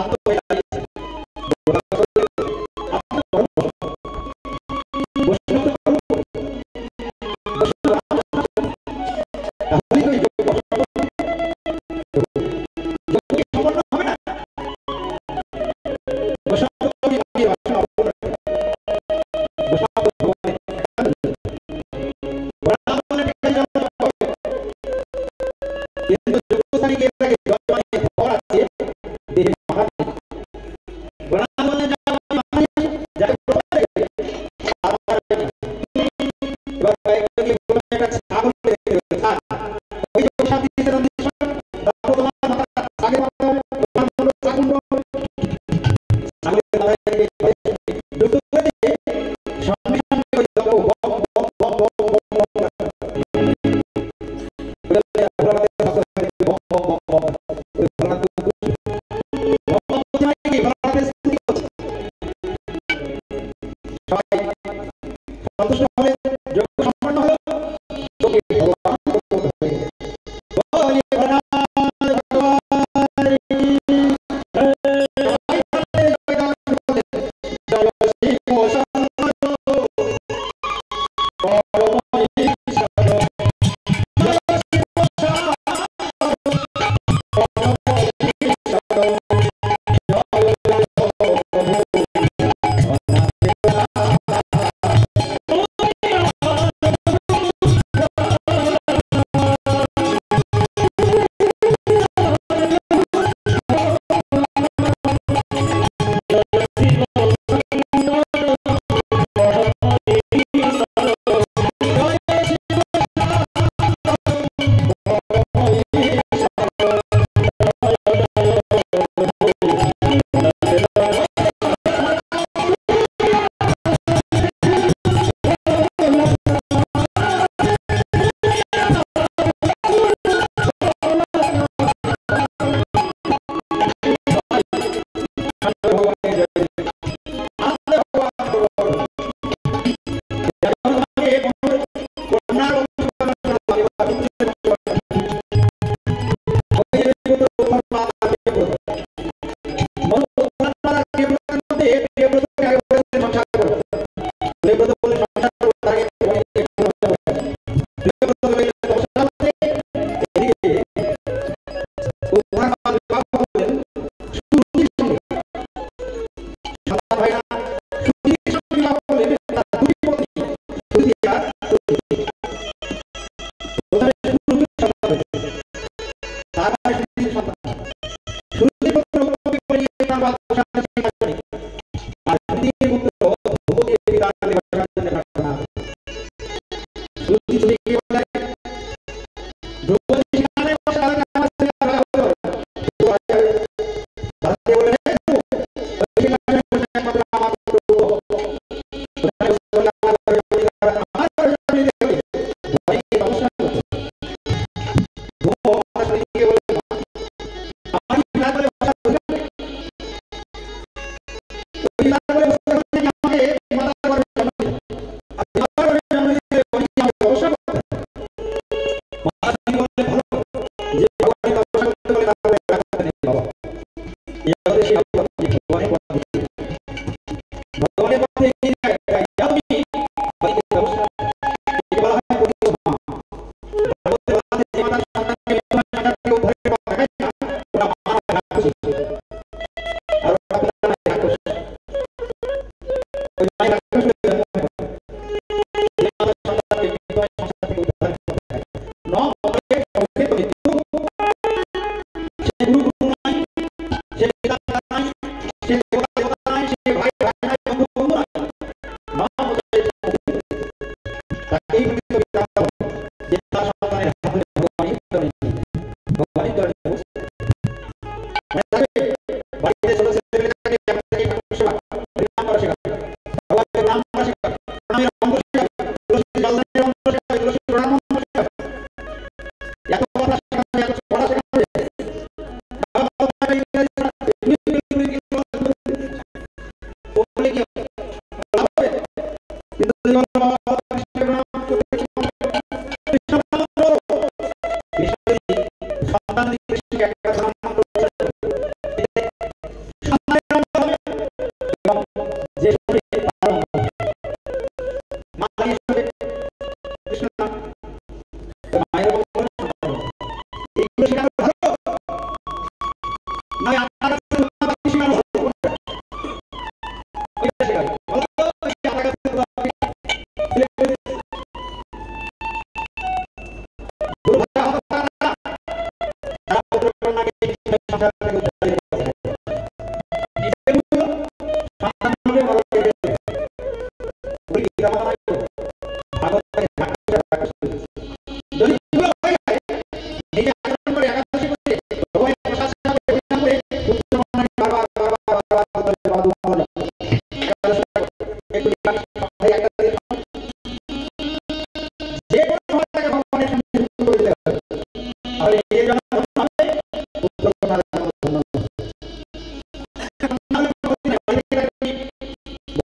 শান্ত হয়ে দাঁড়িয়েছে। আপনার ধর্ম বৈষ্ণব ধর্ম, বৈষ্ণব তাহলে তো এই যোগ্য যোগ্য সম্পন্ন হবে না। বৈষ্ণব ধর্মই আমি বাসনা অপূর্ণ। বৈষ্ণব ভগবানের বরাবর একটা জন্ম হবে। কিন্তু যোগ্যস্থানে গিয়ে থাকে জন্মানে ভর আছে দেহে মাথা নেই। বরাবরে যাবে মাথা নেই, যাবে প্রথমে তারপরে এবার কয়েকটা গিয়ে বললাম একটা ছাগল দেখতে হবে, ছাগ। ওই যে প্রসাদ দিয়েছে রন্ধেশ্বর, তারপর তোমার মাথা ছাগের মাথা হবে, তোমার হলো ছাগল হবে। ছাগলের মাথায় যুক্ত করে দিয়ে সঙ্গে সঙ্গে ওই যত বম বম বম বম বম বম বলে ভোলানাথের ভক্ত হয়ে বম বম বম বম ওই ভোলানাথ বম বম বলছে মানে কি ভোলানাথের স্তুতি করছে।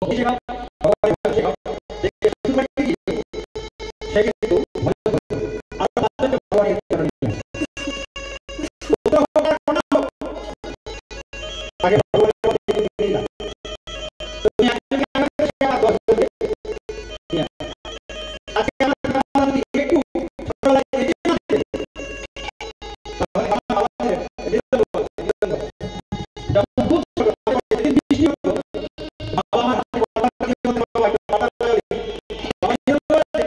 অভিষেক ভগবানের অভিষেক দেখে শ্বশুর বাড়িতে গিয়ে সে কিন্তু ভয় করত আর তাদেরকে ভগবানের চরণে নিয়ে আসে। পুত্র হোক আর কন্যা হোক, তাকে ভগবানের পথে এগিয়ে দিতেই না। তুমি একজনকে আনন্দ সে আমার 10 জনকে নিয়ে আসে। আজকে আমার বাবা যদি একটু ছোটবেলায় এগিয়ে না দিতেন, তাহলে আমার আমাদের যখন খুব ছোট তখন যেদিন বৃষ্টি হতো, বাবা আমার হাতে বলটা দিয়ে বলতো, বাবা একটু পাতা লাগাই দিই। বাবা যেরকম বলছে,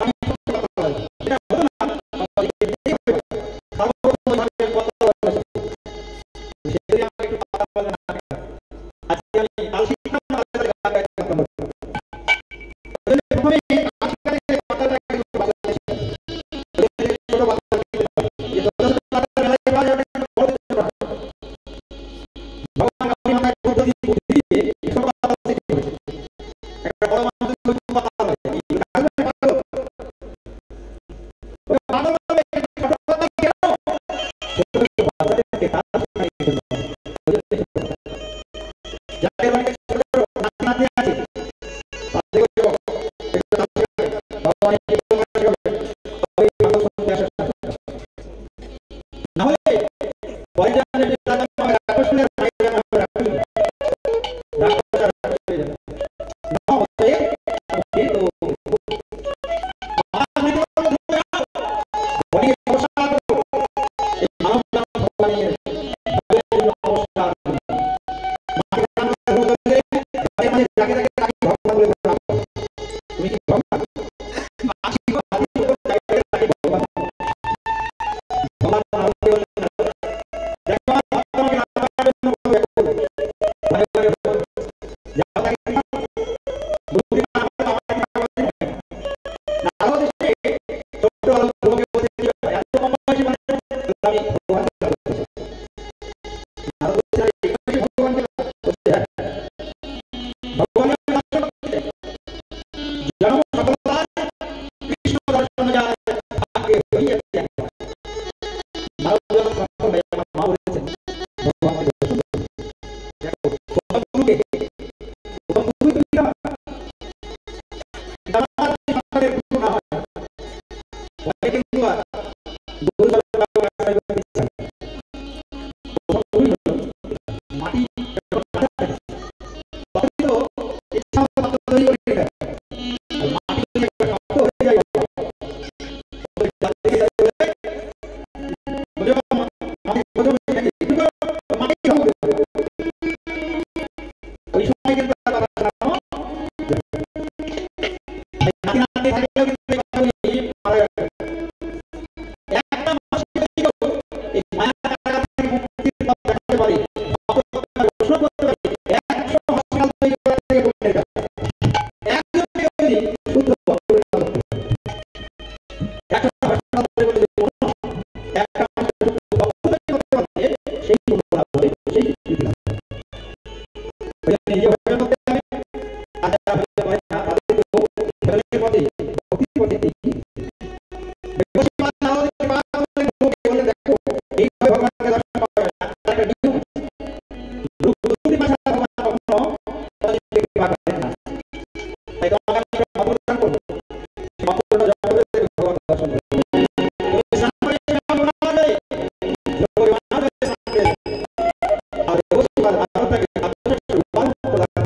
আমি ছোট্ট পাতা লাগাই দিই। এটা হতো না, বাবা এটাই হবে। সর্বপ্রথমভাবে কত ভালোবাসে। সেদিন আমাকে একটু পাতা লাগাই না কেন? আজকে আমি কাল শিখলাম না, আজকে গান গাইতে পারতাম না। প্রথমে আজকালের পাতাটা একটু বাজাতে শিখলাম। ছোট বাচ্চা যে 10 টাকার মেলায় পাওয়া যাবে না, বড় ছোট হয়। ভগবান আপনি আমাকে পদ্ধতি বুদ্ধি দিয়ে ছোট পাতা শিখতে বলেছেন। একটা বড় মানুষ ছোট পাতা লাগায়, এই কাজে পাগল। ওই পাগল হবে ছোট পাতা কেন? ছোট বাচ্চাদেরকে তারা শোনায় এই জন্য। ওদেরকে ছোট পাতা। যাদের বাড়িতে ছোট ছোট নাতি নাতনি আছে, তাদেরকে একটু নাচ শেখাবে। ভগবান এই প্রমাণ শেখাবে। তবেই পাগল শুনতে আসে। না হলে পরে জানলে যে তার নাম হবে রাক্ষসের ভাইয়ের নাম হবে রাক্ষসী। রাক্ষসটা রাক্ষস হয়ে যাবে। না হতে আপনি তো আমাদের বডি নমস্কার করো। এই মানব নাম ভগবানের ভগবানের নমস্কার করো। মাকে নাম ধরে ঘরে মাঝে জাগে জাগে রাখি ভগবান বলে প্রণাম করো। তুমি কি ভগবান? আশীর্বাদ আদি উপর জাগে জাগে রাখি ভগবান। ভগবান নাম বলে দেখো আপনাকে নাম করার জন্য ভয় করো। ভয় করে যাও তাকে বুদ্ধি না হলে আমাকে ভগবান দিবে না। নারদ এসে ছোট্ট লোককে বলছে এত কম বয়সী মানে আমি ভগবানকে ভালোবাসি। নারদ বলছে এই বয়সে ভগবানকে বলছে ভগবানের দর্শন করতে জন্ম সফলতায় কৃষ্ণ দর্শন যায় ভাগ্যে হইয়াছে একবার। নারদ যখন সফল হয়ে আমার মা বলেছেন ভগবানকে দর্শন করতে। দেখো প্রথম গুরুই তুমি না, আমার সন্তানের গুরু না হয় পরে কিন্তু আর গুরু সন্তান আশ্রয় করতে ইচ্ছা নেই। প্রথম গুরুই হলো মাটি যখন কাঁচা থাকে তখন তো ইচ্ছা মতো মাত্র তৈরি করে নিতে হয়। আর মাটি যদি একবার শক্ত হয়ে যায় তবে যার দিকে যাই বলে বোঝো মাটি বোঝো মাটি হবে। ওই সময় কিন্তু আর বাবা চালানো নাতি নাতনি থাকলেও কিন্তু এই কথাগুলি মারা যাবে। একটা মানুষ যদি এই মায়া কারাগার থেকে মুক্তির পথ দেখাতে পারে, ভগবত ঘোষণা করতে পারে, 100 হসপিটাল তৈরি করা থেকে পুণ্যের কাজ। একজন যদি শুদ্ধ ভক্ত হয়ে করতে পারে, 100 হসপিটাল তৈরি করতে কোনো একটা মানুষ শুদ্ধ ভক্ত তৈরি করতে পারলে সেই পুণ্য লাভ হবে, সেই স্বীকৃতি লাভ হবে। ওই জন্য নিজে ভগবানের মধ্যে আমি আর যারা হতে পারে না তাদেরকেও ভগবানের পথে ভক্তির পথে এগিয়ে দিতে। বেশিরভাগ নারদকে লোকে বলে দেখো এইভাবে ভগবানকে দর্শন করা যাবে না, তার একটা নিয়ম আছে। রূপবতী ভাষা ভগবান কখনো তাদেরকে কৃপা করেন না। তাই তোমাকে আমি একটা মন্ত্র দান করবো, সেই মন্ত্রটা জপ করে ভগবান দর্শন করবে। তুমি স্নান করে এসে আমার প্রণাম করে যোগ করে স্নান করে আর অবশ্যই নারদটাকে আত্মনিষ্ঠ রূপান্তর প্রদান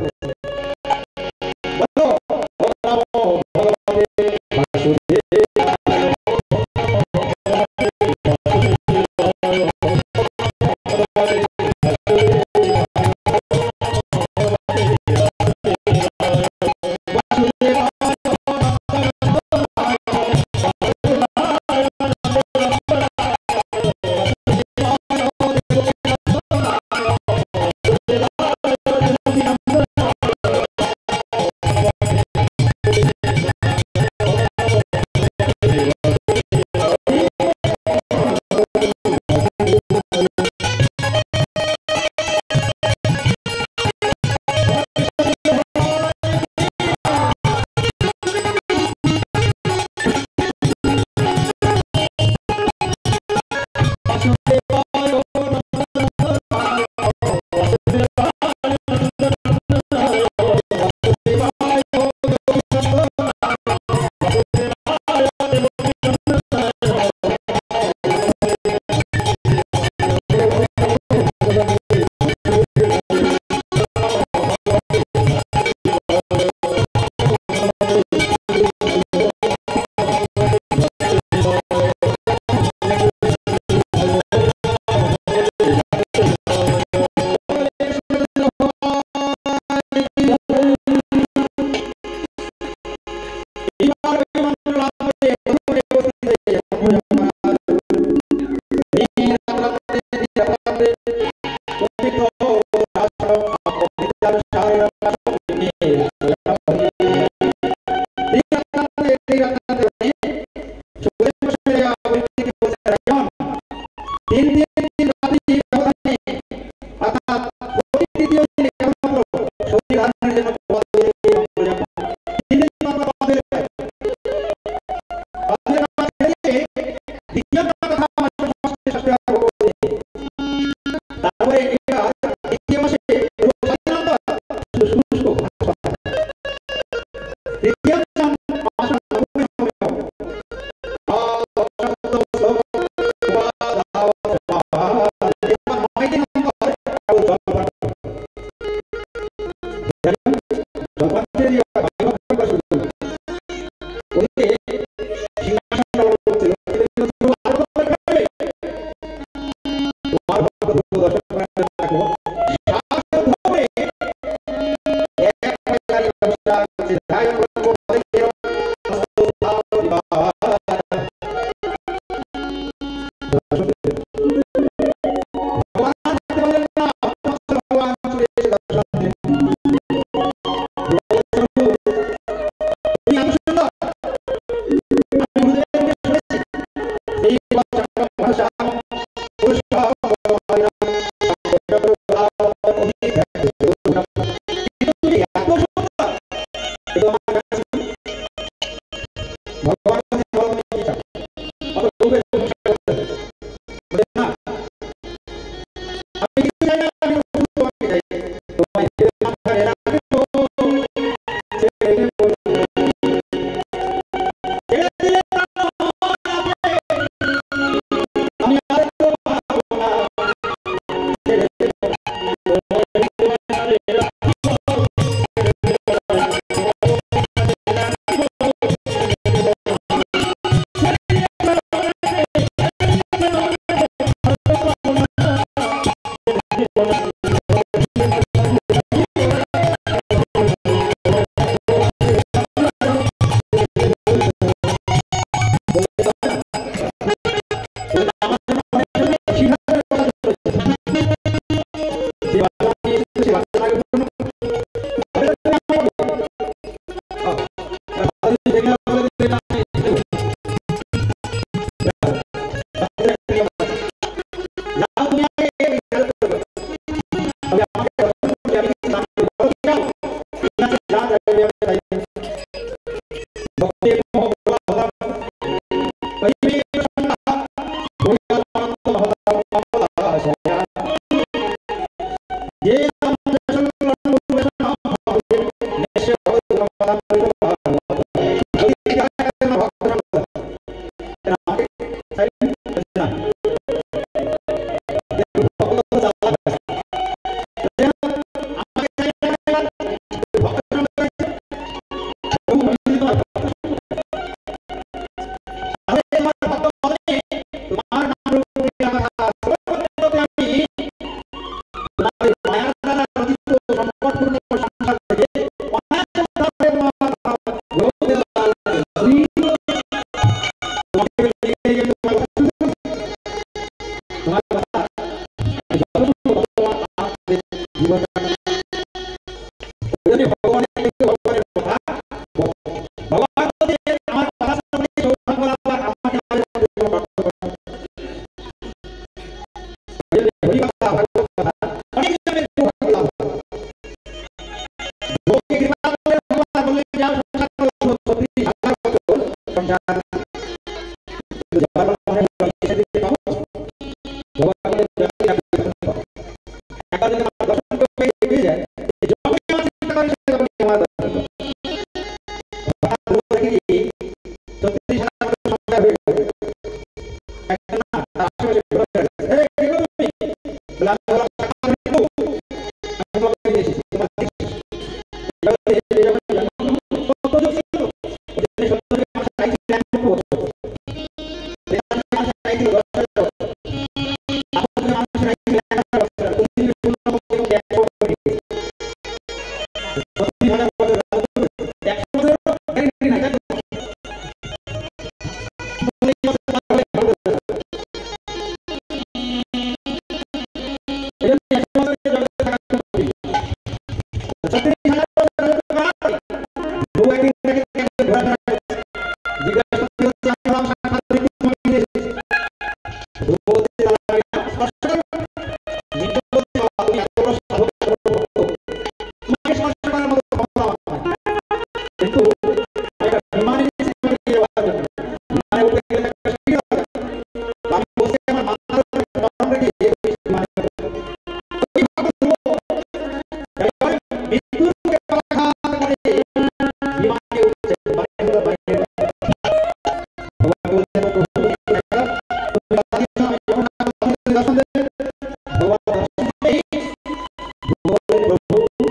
ভগবানের প্রভু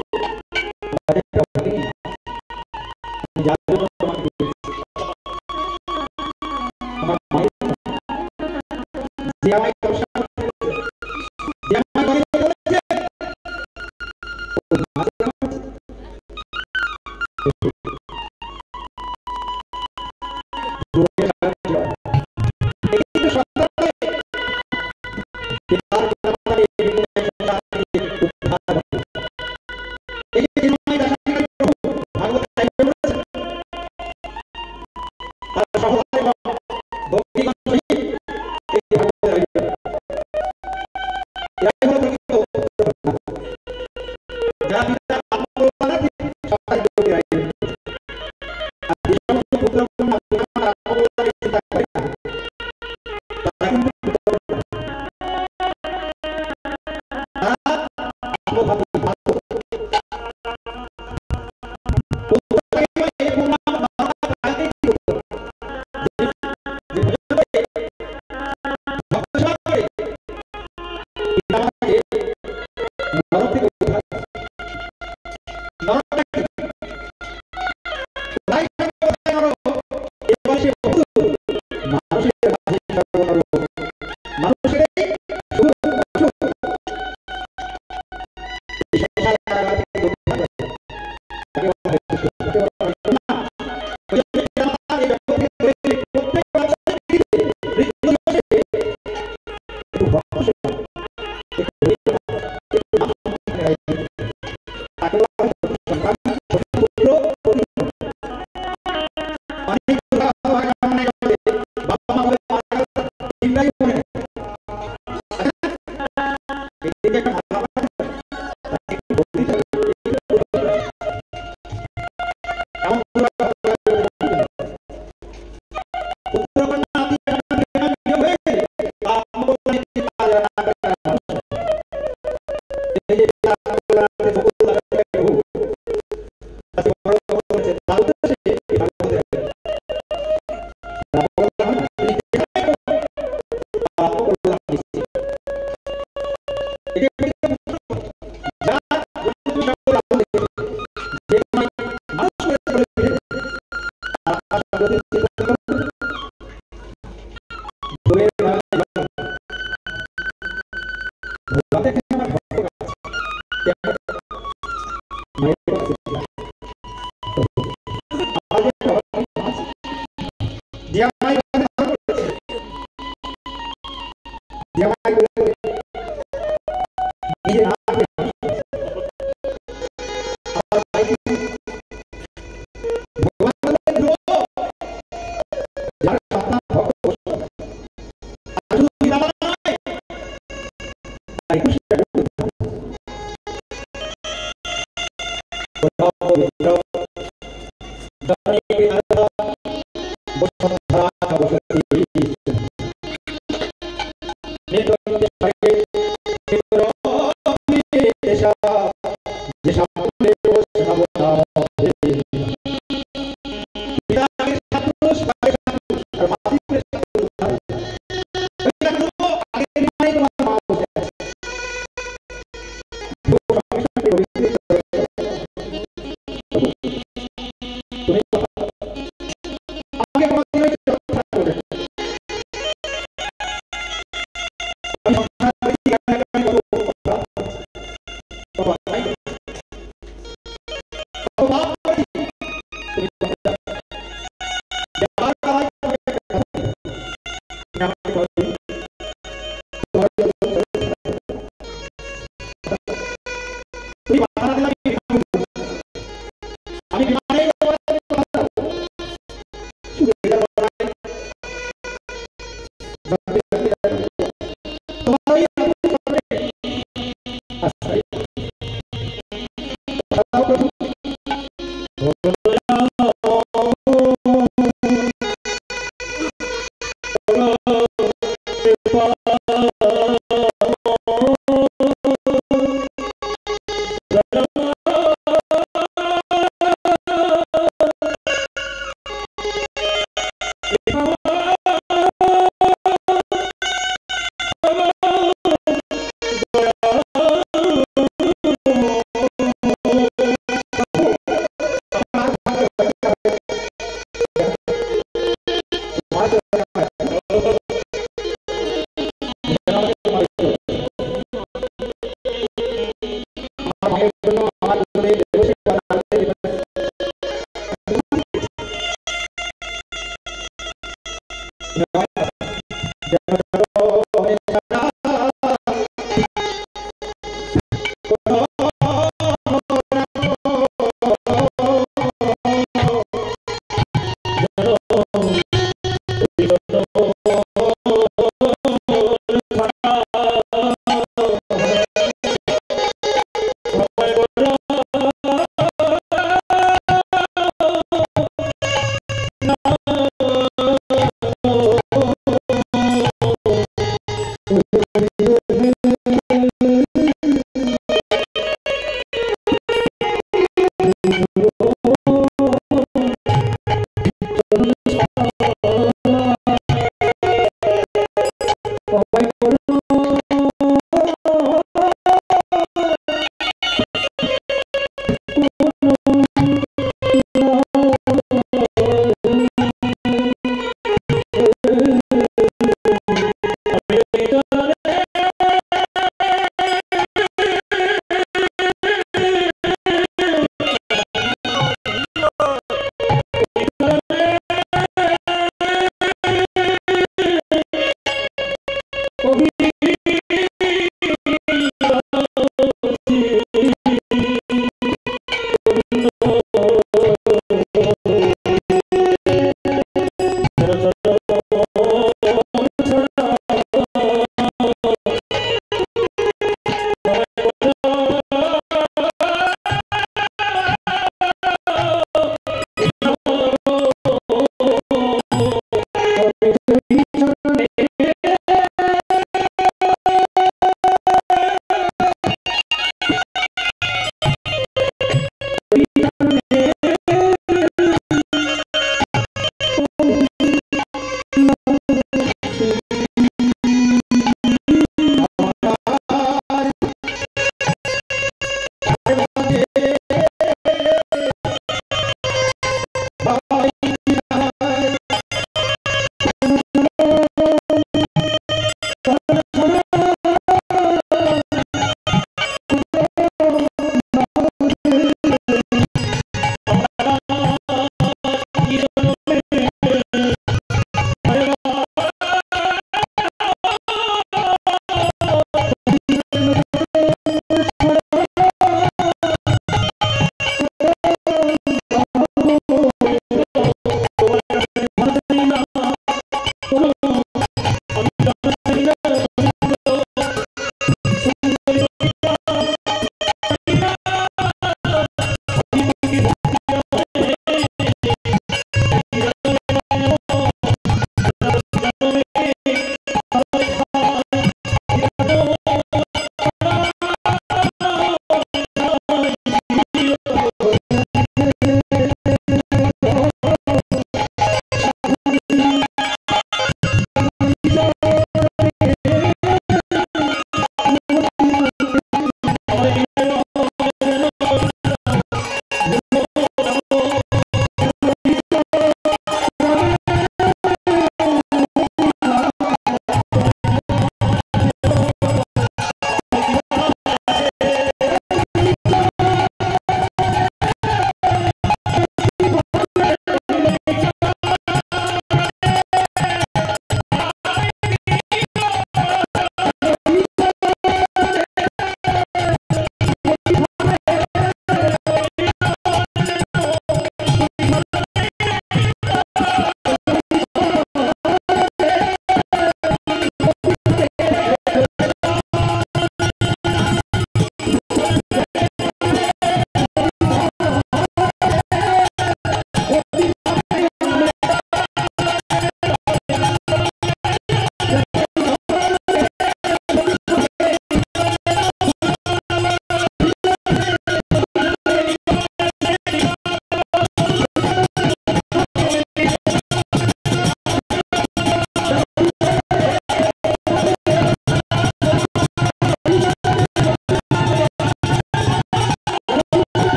আমার একটা ভগিনী আমি যার জন্য তোমাকে দিয়েছি আমার মায়ের যে আমায় দর্শন করতে যে আমায় গরিব করেছে ওর মা যে আমার ভগবানের সাহায্য এই কিন্তু সন্তান পিতার পিতামাতার এই বিনিময়ে সন্তান উদ্ধার হবে এই যে নির্ময় দাসাধিকারী প্রভু ভাগবত তাই বলেছেন তার সহোদর এবং ভক্তিগণ সহিত এই ভাগবতের আয়োজন এরাই হলো প্রকৃত পুত্রকন্যা যারা পিতার আত্মকল্যাণার্থে সন্তান যোগের আয়োজন আর যে সমস্ত পুত্রকন্যা পিতামাতার আত্মকল্যাণের চিন্তা করে না তারা কিন্তু পুত্রকন্যা তারা আত্মঘাতী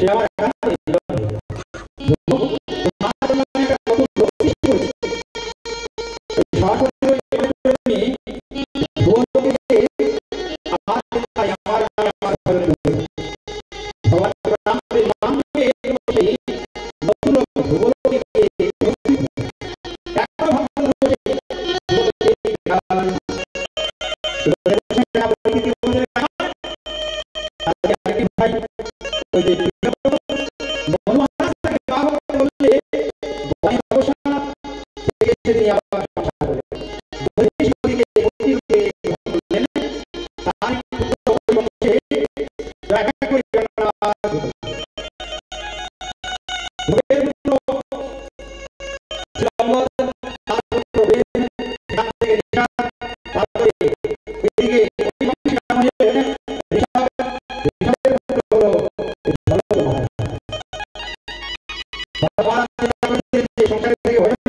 সে আমার একান্তই জীবন হয়ে গেল। তোমার জন্য আমি একটা নতুন লোক সৃষ্টি করেছি। সরাসরি ওই প্রেমে ধ্রুবকে আমার চিন্তায় আমার নামে আমার ঘরে ঢুকে ভগবান রামের নামকে সেই নতুন লোক ধ্রুবকে একটা ভক্ত বসে ধ্রুবকে গান ভাই ওই যে মনোহারকে বিবাহ করতে বললে বনি অবসান থেকে তিনি আবার সংসার করলেন। বহিষ্পতিকে পতিরূপে গ্রহণ করলেন। তার পুত্র বংশে দেখা করে জগন্নাথ ধ্রুবের পুত্র শ্রীলম্বর, তার পুত্র বেদ, সেখান থেকে ঋষভ, তারপরে এদিকে অতিবংশী নাম হলেন ঋষভ। ঋষভের পুত্র হলো সংসার থেকে হয় না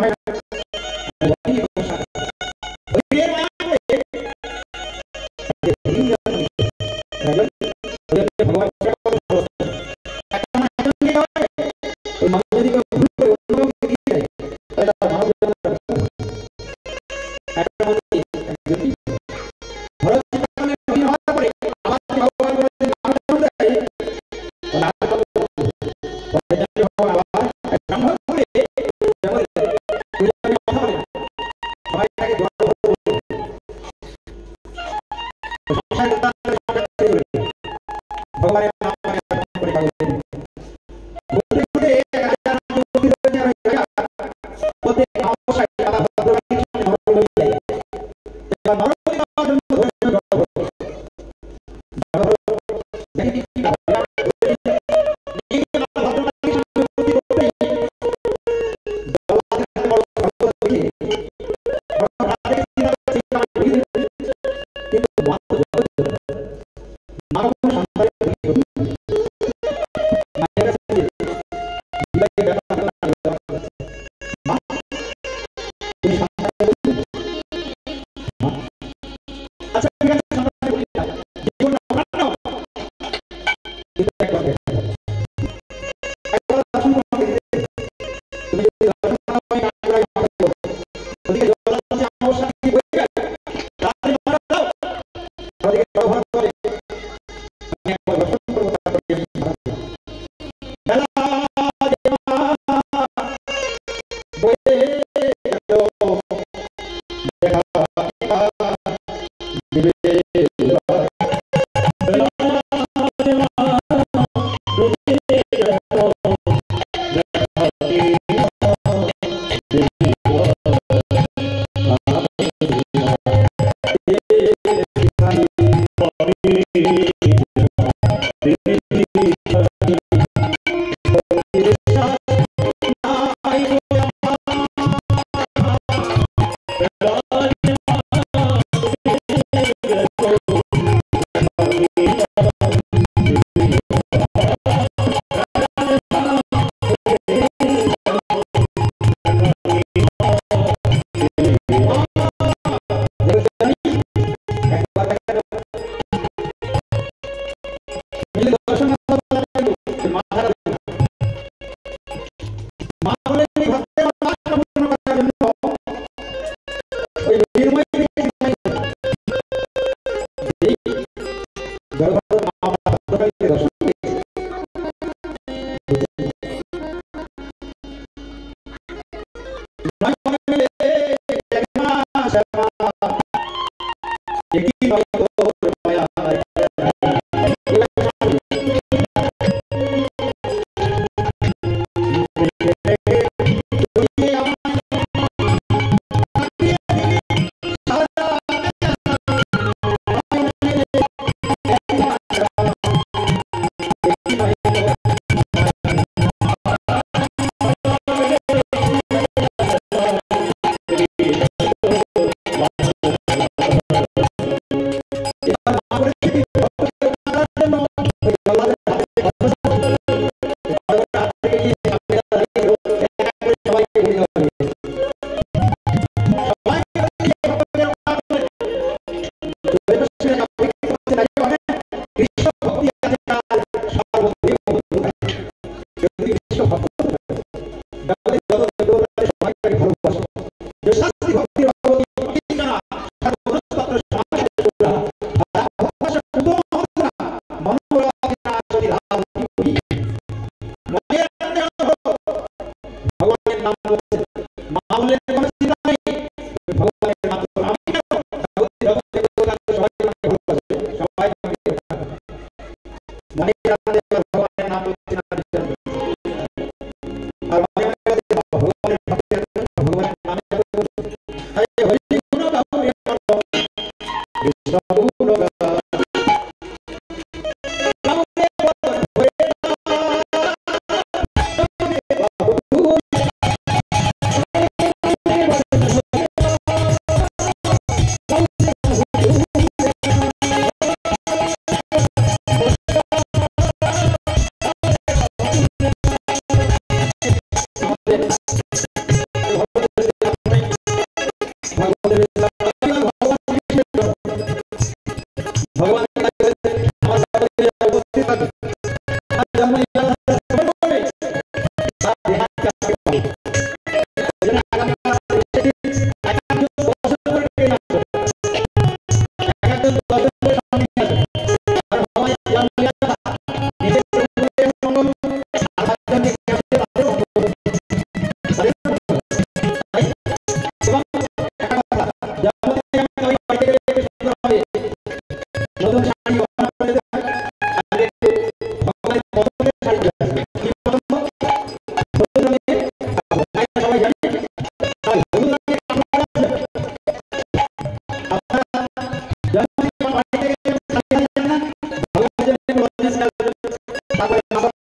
ভগবান ভগবানের নাম করে বলতেন বলতে বলতে রাজা বলতে নমস্কার বাবা ভদ্রবাণীর সামনে নরম হয়ে যায়। এবার নরম হয়ে যাওয়ার জন্য বললে কোনো চিন্তা নেই, ভগবানের নাম করো। আমি কেন? জগতের জগতে সবাই আমাকে ভালোবাসে, সবাই আমাকে ভালোবাসে। মনে রাখতে ভগবানের নাম করতে না বিচার করতে। আর মনে মনে বলতে ভগবানের ভক্তি করতে, ভগবানের নামে করতে। তাই হরি গুণ গাও রে মন, কৃষ্ণ গুণ গাও। भगवान